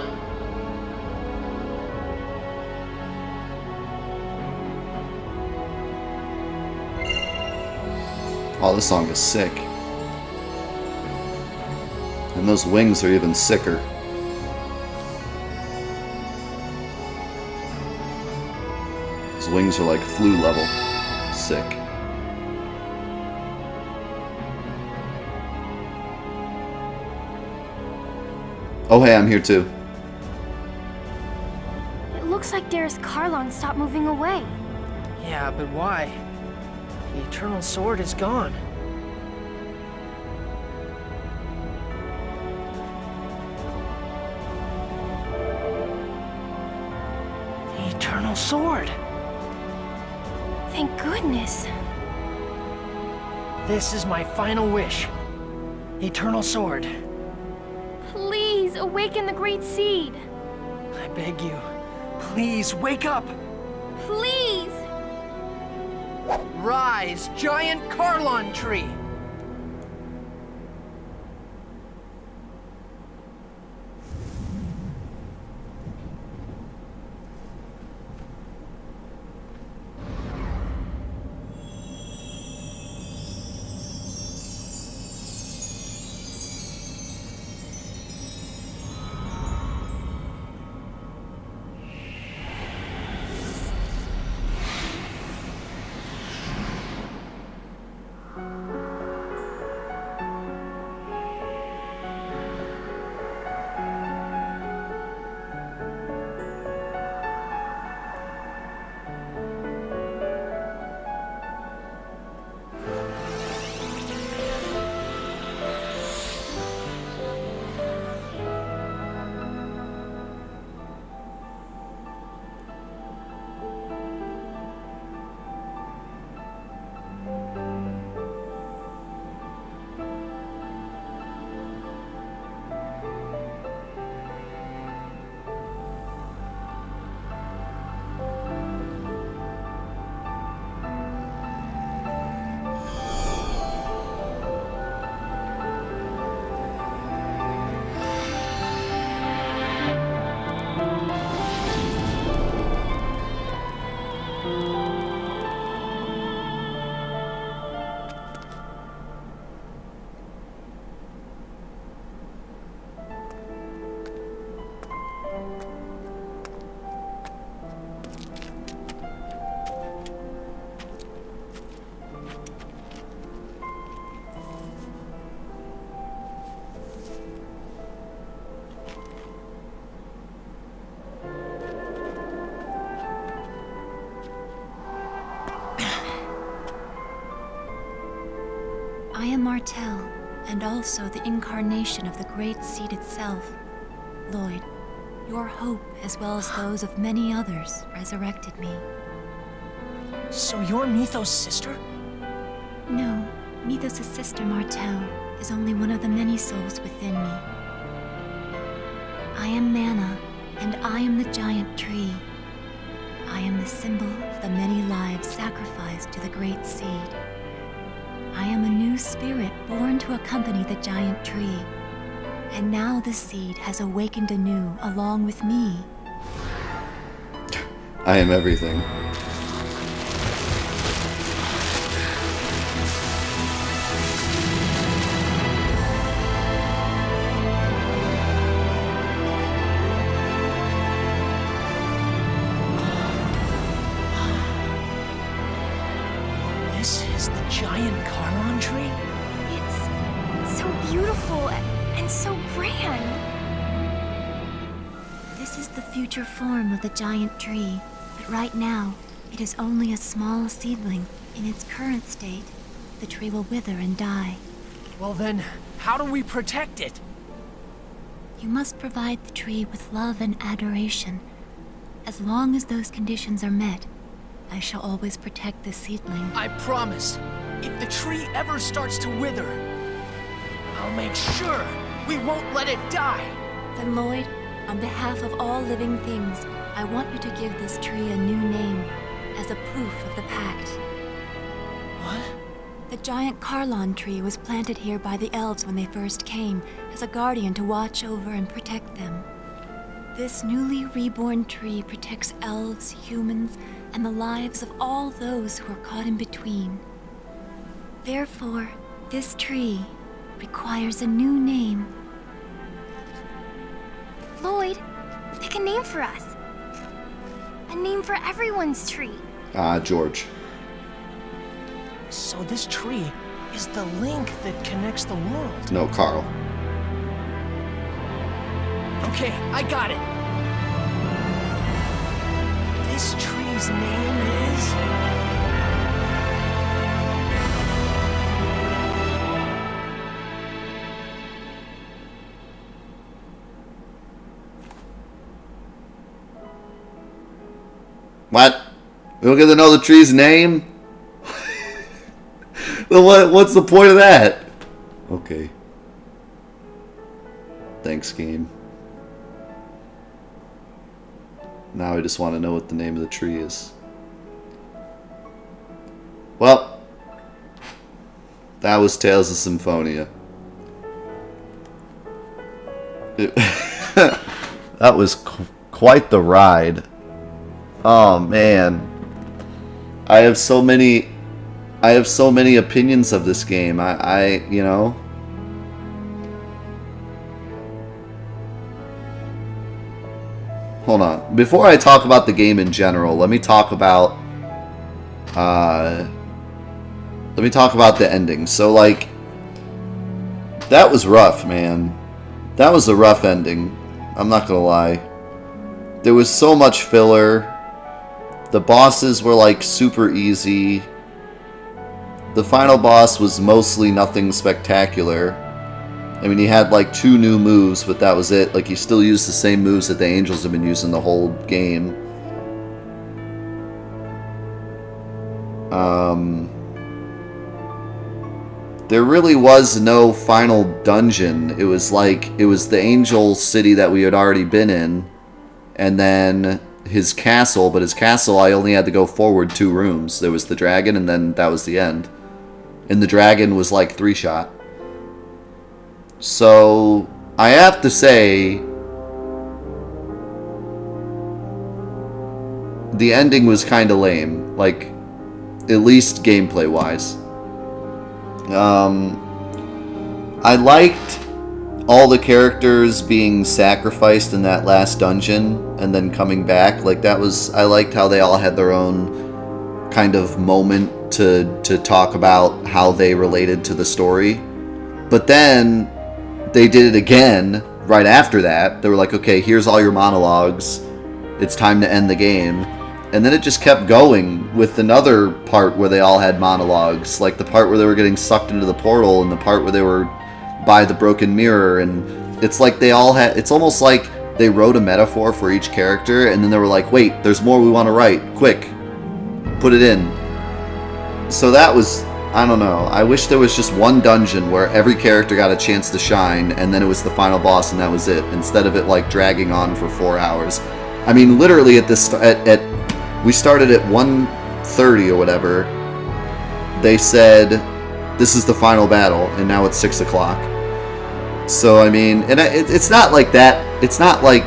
Oh, this song is sick. And those wings are even sicker. His wings are like flu level. Sick. Oh hey, I'm here too. It looks like Darius Carlon stopped moving away. Yeah, but why? The Eternal Sword is gone. The Eternal Sword! Thank goodness. This is my final wish. Eternal Sword. Please awaken the Great Seed. I beg you, please wake up! Please! Rise, giant Carlon tree! Martell, and also the incarnation of the Great Seed itself. Lloyd, your hope, as well as those of many others, resurrected me. So you're Mythos' sister? No, Mythos' sister Martell is only one of the many souls within me. I am Mana, and I am the giant tree. I am the symbol of the many lives sacrificed to the Great Seed. I am a new spirit born to accompany the giant tree. And now the seed has awakened anew along with me. I am everything. This is the giant Carlon tree? It's so beautiful and so grand. This is the future form of the giant tree, but right now, it is only a small seedling. In its current state, the tree will wither and die. Well then, how do we protect it? You must provide the tree with love and adoration. As long as those conditions are met, I shall always protect the seedling. I promise. If the tree ever starts to wither, I'll make sure we won't let it die. Then, Lloyd, on behalf of all living things, I want you to give this tree a new name, as a proof of the pact. What? The giant Carlon tree was planted here by the elves when they first came, as a guardian to watch over and protect them. This newly reborn tree protects elves, humans, and the lives of all those who are caught in between. Therefore, this tree requires a new name. Lloyd, pick a name for us. A name for everyone's tree. George. So this tree is the link that connects the world. No, Carl. Okay, I got it. This tree's name is... What? We don't get to know the tree's name? Then what's the point of that? Okay. Thanks, game. Now I just want to know what the name of the tree is. Well, that was Tales of Symphonia. That was quite the ride. Oh man, I have so many opinions of this game. I you know. Hold on. Before I talk about the game in general, let me talk about the ending. So like, that was rough, man. That was a rough ending. I'm not gonna lie. There was so much filler. The bosses were like super easy. The final boss was mostly nothing spectacular. I mean, he had like 2 new moves, but that was it. Like, he still used the same moves that the Angels have been using the whole game. There really was no final dungeon. It was like, it was the Angel City that we had already been in, and then his castle, but his castle I only had to go forward 2 rooms. There was the dragon, and then that was the end. And the dragon was like 3-shot. So, I have to say, the ending was kind of lame, like, at least gameplay-wise. I liked all the characters being sacrificed in that last dungeon and then coming back. Like, that was, I liked how they all had their own kind of moment to talk about how they related to the story. But then they did it again right after that. They were like, okay, here's all your monologues. It's time to end the game. And then it just kept going with another part where they all had monologues, like the part where they were getting sucked into the portal and the part where they were by the broken mirror. And it's like they all had, it's almost like they wrote a metaphor for each character and then they were like, wait, there's more we want to write. Quick, put it in. So that was, I don't know. I wish there was just one dungeon where every character got a chance to shine and then it was the final boss and that was it, instead of it like dragging on for 4 hours. I mean, literally at this, we started at 1:30 or whatever. They said, this is the final battle, and now it's 6 o'clock. So, I mean, and it's not like that. It's not like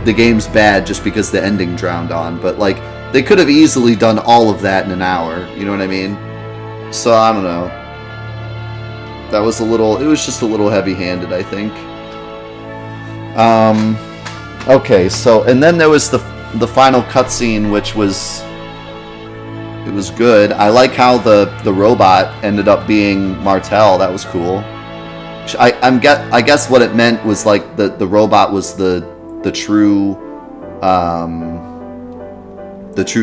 the game's bad just because the ending drowned on, but like, they could have easily done all of that in an hour, you know what I mean? So, I don't know. That was a little, it was just a little heavy-handed, I think. Okay, so, and then there was the final cutscene, which was, it was good. I like how the robot ended up being Martel. That was cool. I guess what it meant was like the robot was the true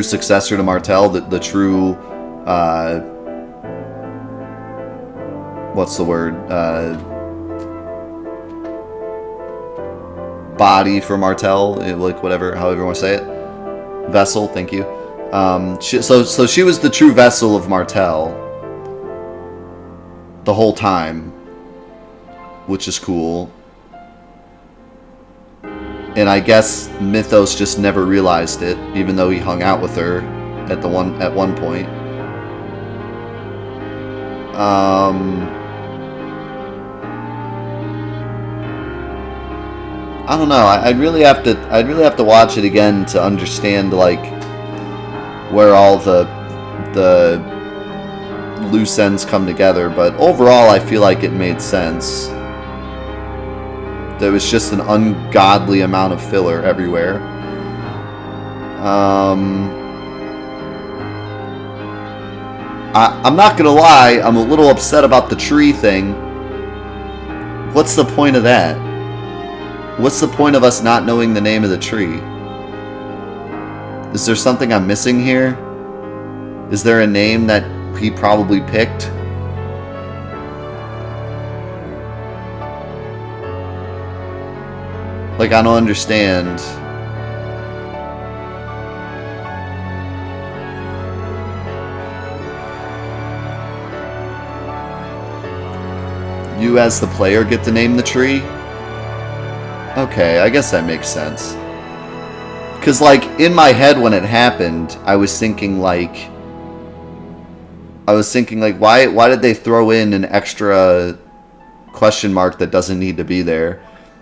successor to Martel, the true what's the word, body for Martel, like whatever, however you want to say it, vessel. Thank you. So she was the true vessel of Martel the whole time, which is cool. And I guess Mythos just never realized it, even though he hung out with her at one point. I don't know. I'd really have to watch it again to understand like where all the loose ends come together. But overall, I feel like it made sense. There was just an ungodly amount of filler everywhere. I'm not gonna lie. I'm a little upset about the tree thing. What's the point of that? What's the point of us not knowing the name of the tree? Is there something I'm missing here? Is there a name that he probably picked? Like, I don't understand. You as the player get to name the tree? Okay, I guess that makes sense. Because, like, in my head when it happened, I was thinking, like, why did they throw in an extra question mark that doesn't need to be there?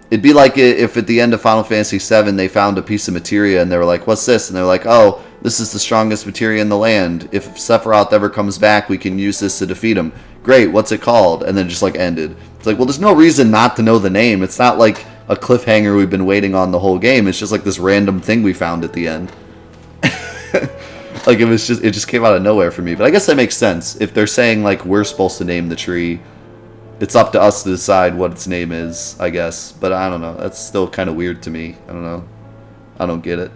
It'd be like if at the end of Final Fantasy VII they found a piece of materia and they were like, what's this? And they're like, oh, this is the strongest materia in the land. If Sephiroth ever comes back, we can use this to defeat him. Great, what's it called? And then just, like, ended. It's like, well, there's no reason not to know the name. It's not like a cliffhanger we've been waiting on the whole game. It's just like this random thing we found at the end. Like, it just came out of nowhere for me. But I guess that makes sense. If they're saying, like, we're supposed to name the tree, it's up to us to decide what its name is, I guess. But I don't know. That's still kind of weird to me. I don't know. I don't get it.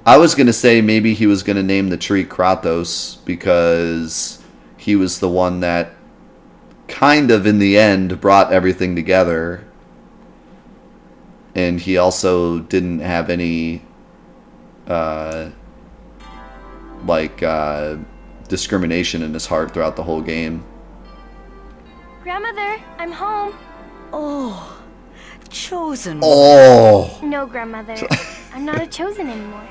I was going to say maybe he was going to name the tree Kratos because he was the one that kind of, in the end, brought everything together. And he also didn't have any, discrimination in his heart throughout the whole game. Grandmother, I'm home. Oh, chosen one. Oh. No, Grandmother. I'm not a chosen anymore.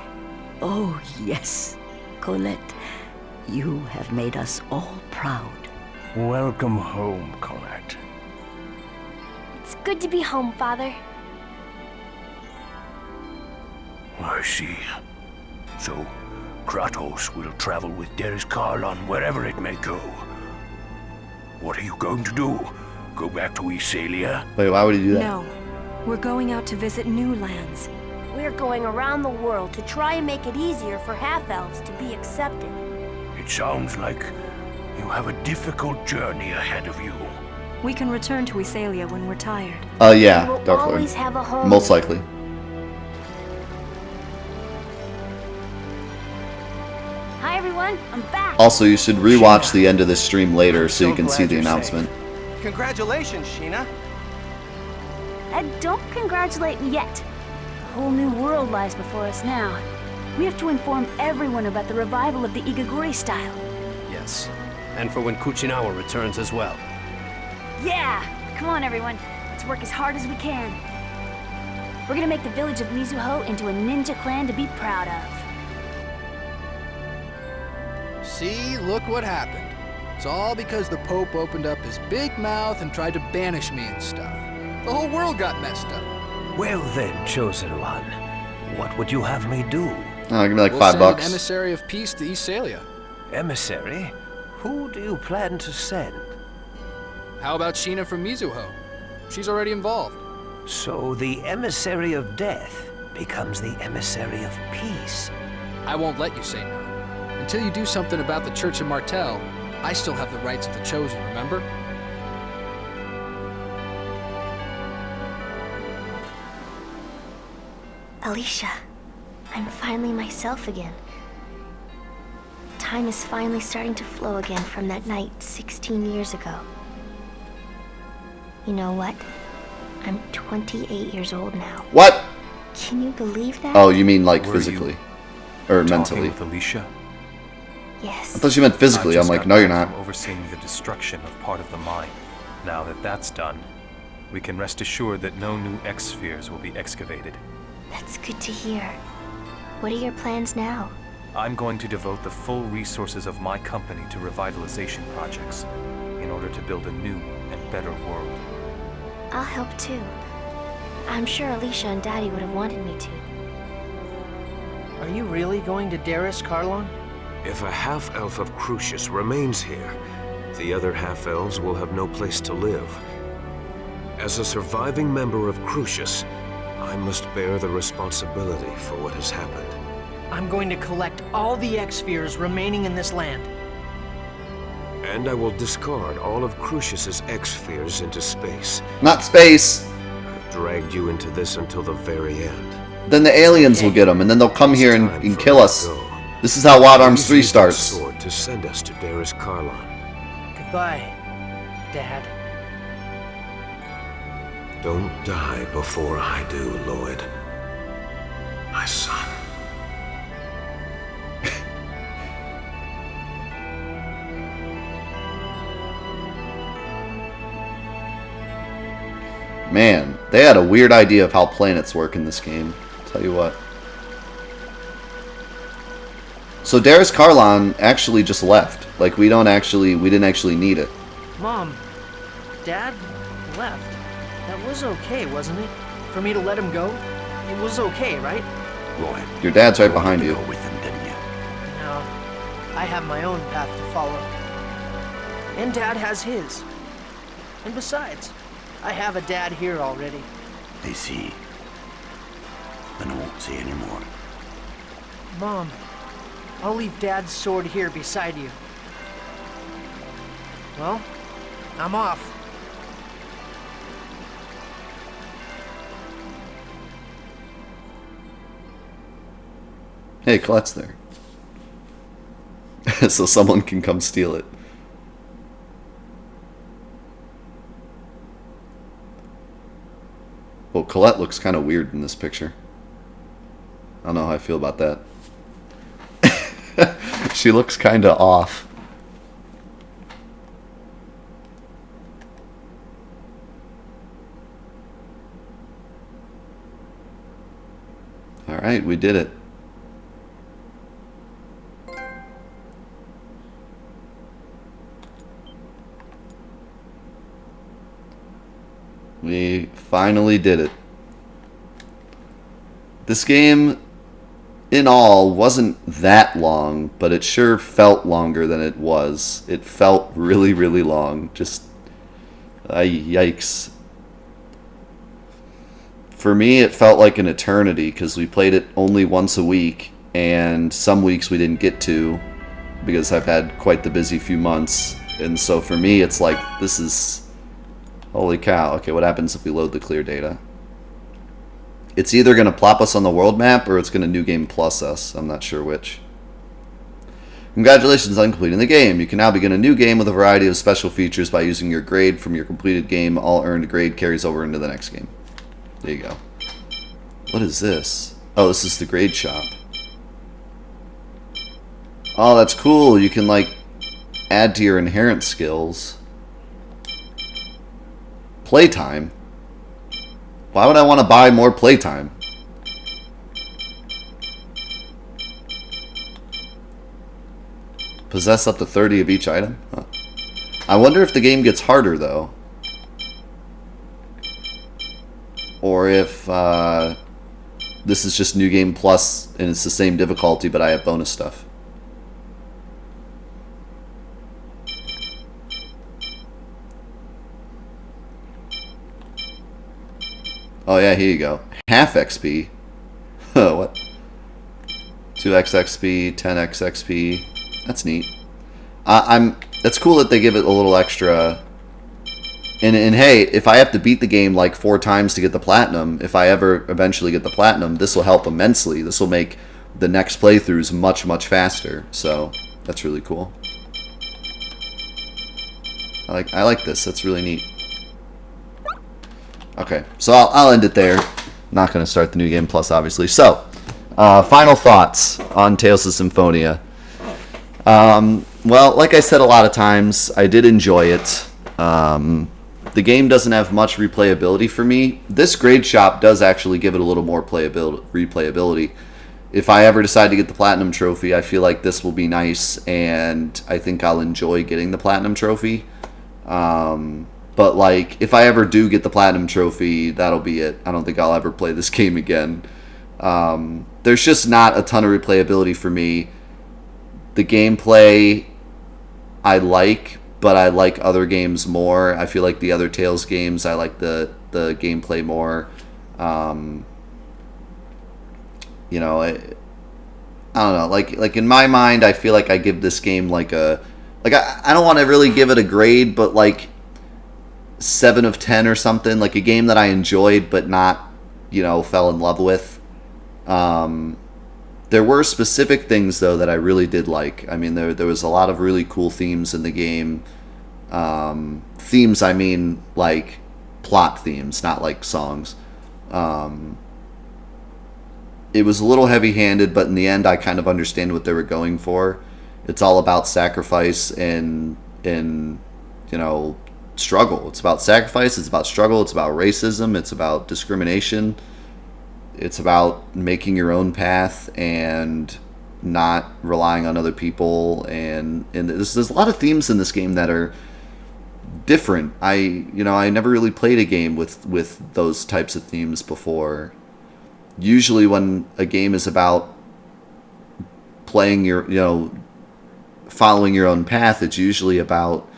Oh, yes. Colette, you have made us all proud. Welcome home, Colette. It's good to be home, Father. I see. So, Kratos will travel with Darius Karlon wherever it may go. What are you going to do? Go back to Iselia? Wait, why would he do that? No. We're going out to visit new lands. We're going around the world to try and make it easier for half-elves to be accepted. It sounds like you have a difficult journey ahead of you. We can return to Iselia when we're tired. Yeah, We will Dark Lord. always have a home. Most likely. Hi everyone, I'm back. Also, you should rewatch the end of this stream later so you can see the announcement. Congratulations, Sheena. Ed, don't congratulate me yet. A whole new world lies before us now. We have to inform everyone about the revival of the Igaguri style. Yes, and for when Kuchinawa returns as well. Yeah! Come on everyone, let's work as hard as we can. We're gonna make the village of Mizuho into a ninja clan to be proud of. See, look what happened. It's all because the Pope opened up his big mouth and tried to banish me and stuff. The whole world got messed up. Well then, Chosen One, what would you have me do? Oh, give me like we'll $5. Send an emissary of peace to East Salia. Emissary? Who do you plan to send? How about Sheena from Mizuho? She's already involved. So the emissary of death becomes the emissary of peace. I won't let you say no. Until you do something about the Church of Martel, I still have the rights of the Chosen, remember? Alicia, I'm finally myself again. Time is finally starting to flow again from that night 16 years ago. You know what? I'm 28 years old now. What? Can you believe that? Oh, you mean like physically? Or mentally? With Alicia? Yes. I thought you meant physically. I'm like, no, you're not. Overseeing the destruction of part of the mine. Now that that's done, we can rest assured that no new X-spheres will be excavated. That's good to hear. What are your plans now? I'm going to devote the full resources of my company to revitalization projects in order to build a new and better world. I'll help too. I'm sure Alicia and Daddy would have wanted me to. Are you really going to Darius Carlon? If a half-elf of Crucius remains here, the other half-elves will have no place to live. As a surviving member of Crucius, I must bear the responsibility for what has happened. I'm going to collect all the X-spheres remaining in this land. And I will discard all of Crucius's X-spheres into space. Not space! I've dragged you into this until the very end. Then the aliens will get them, and then they'll come here and kill us. This is how Wild Arms 3 starts. Sword to send us to Darius Carlon. Goodbye, Dad. Don't die before I do, Lloyd. My son. Man, they had a weird idea of how planets work in this game. I'll tell you what. So Darius Carlon actually just left. Like we didn't actually need it. Mom, Dad left. That was okay, wasn't it? For me to let him go? It was okay, right? Lloyd, your dad's right behind you. Go with him, didn't you? No, I have my own path to follow. And Dad has his. And besides, I have a dad here already. They see. Then I won't say anymore. Mom, I'll leave Dad's sword here beside you. Well, I'm off. Hey, Colette's there. So someone can come steal it. Well, Colette looks kind of weird in this picture. I don't know how I feel about that. She looks kind of off. Alright, we did it. We finally did it. This game, in all, wasn't that long, but it sure felt longer than it was. It felt really, really long. Just, yikes. For me, it felt like an eternity, because we played it only once a week, and some weeks we didn't get to, because I've had quite the busy few months. And so for me, it's like, this is... Holy cow. Okay, what happens if we load the clear data? It's either going to plop us on the world map or it's going to New Game Plus us. I'm not sure which. Congratulations on completing the game. You can now begin a new game with a variety of special features by using your grade from your completed game. All earned grade carries over into the next game. There you go. What is this? Oh, this is the grade shop. Oh, that's cool. You can, like, add to your inherent skills. Playtime? Why would I want to buy more playtime? Possess up to 30 of each item? Huh. I wonder if the game gets harder, though. Or if this is just New Game Plus and it's the same difficulty, but I have bonus stuff. Oh yeah, here you go. Half XP. What? 2x XP, 10x XP. That's neat. That's cool that they give it a little extra. And hey, if I have to beat the game like 4 times to get the platinum, if I ever eventually get the platinum, this will help immensely. This will make the next playthroughs much, much faster. So that's really cool. I like this. That's really neat. Okay, so I'll end it there. Not going to start the New Game Plus, obviously. So, final thoughts on Tales of Symphonia. Well, like I said a lot of times, I did enjoy it. The game doesn't have much replayability for me. This grade shop does actually give it a little more replayability. If I ever decide to get the Platinum Trophy, I feel like this will be nice, and I think I'll enjoy getting the Platinum Trophy. But, like, if I ever do get the Platinum Trophy, that'll be it. I don't think I'll ever play this game again. There's just not a ton of replayability for me. The gameplay I like, but I like other games more. I feel like the other Tales games, I like the gameplay more. You know, I don't know. Like in my mind, I feel like I give this game like a... Like, I don't want to really give it a grade, but like 7 of 10 or something. Like a game that I enjoyed, but not, you know, fell in love with. There were specific things, though, that I really did like. I mean, there was a lot of really cool themes in the game. Themes, I mean, like, plot themes, not like songs. It was a little heavy-handed, but in the end, I kind of understand what they were going for. It's all about sacrifice and you know, struggle. It's about sacrifice, it's about struggle, it's about racism, it's about discrimination. It's about making your own path and not relying on other people, and there's a lot of themes in this game that are different. I never really played a game with those types of themes before. Usually when a game is about playing your, you know, following your own path, it's usually about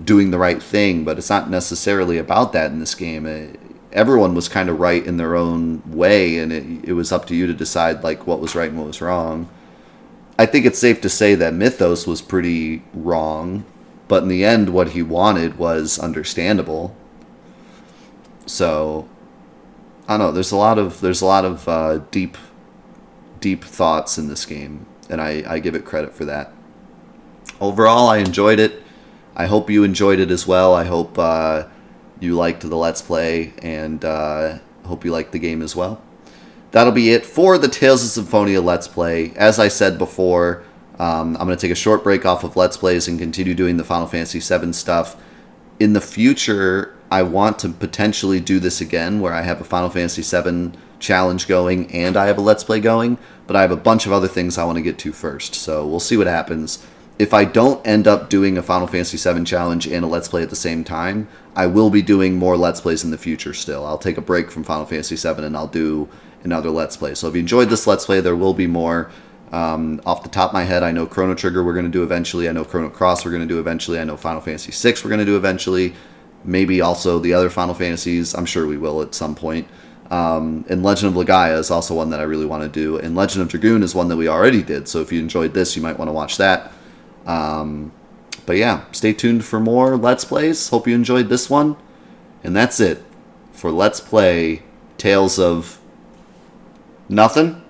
doing the right thing, but it's not necessarily about that in this game. Everyone was kind of right in their own way, and it was up to you to decide like what was right and what was wrong. I think it's safe to say that Mythos was pretty wrong, but in the end, what he wanted was understandable. So, I don't know. There's a lot of deep thoughts in this game, and I give it credit for that. Overall, I enjoyed it. I hope you enjoyed it as well. I hope you liked the Let's Play, and hope you liked the game as well. That'll be it for the Tales of Symphonia Let's Play. As I said before, I'm going to take a short break off of Let's Plays and continue doing the Final Fantasy VII stuff. In the future, I want to potentially do this again, where I have a Final Fantasy VII challenge going and I have a Let's Play going, but I have a bunch of other things I want to get to first, so we'll see what happens. If I don't end up doing a Final Fantasy VII challenge and a Let's Play at the same time, I will be doing more Let's Plays in the future still. I'll take a break from Final Fantasy VII and I'll do another Let's Play. So if you enjoyed this Let's Play, there will be more. Off the top of my head, I know Chrono Trigger we're going to do eventually. I know Chrono Cross we're going to do eventually. I know Final Fantasy VI we're going to do eventually. Maybe also the other Final Fantasies. I'm sure we will at some point. And Legend of Legaia is also one that I really want to do. And Legend of Dragoon is one that we already did. So if you enjoyed this, you might want to watch that. But yeah, stay tuned for more Let's Plays. Hope you enjoyed this one. And that's it for Let's Play Tales of Nothing.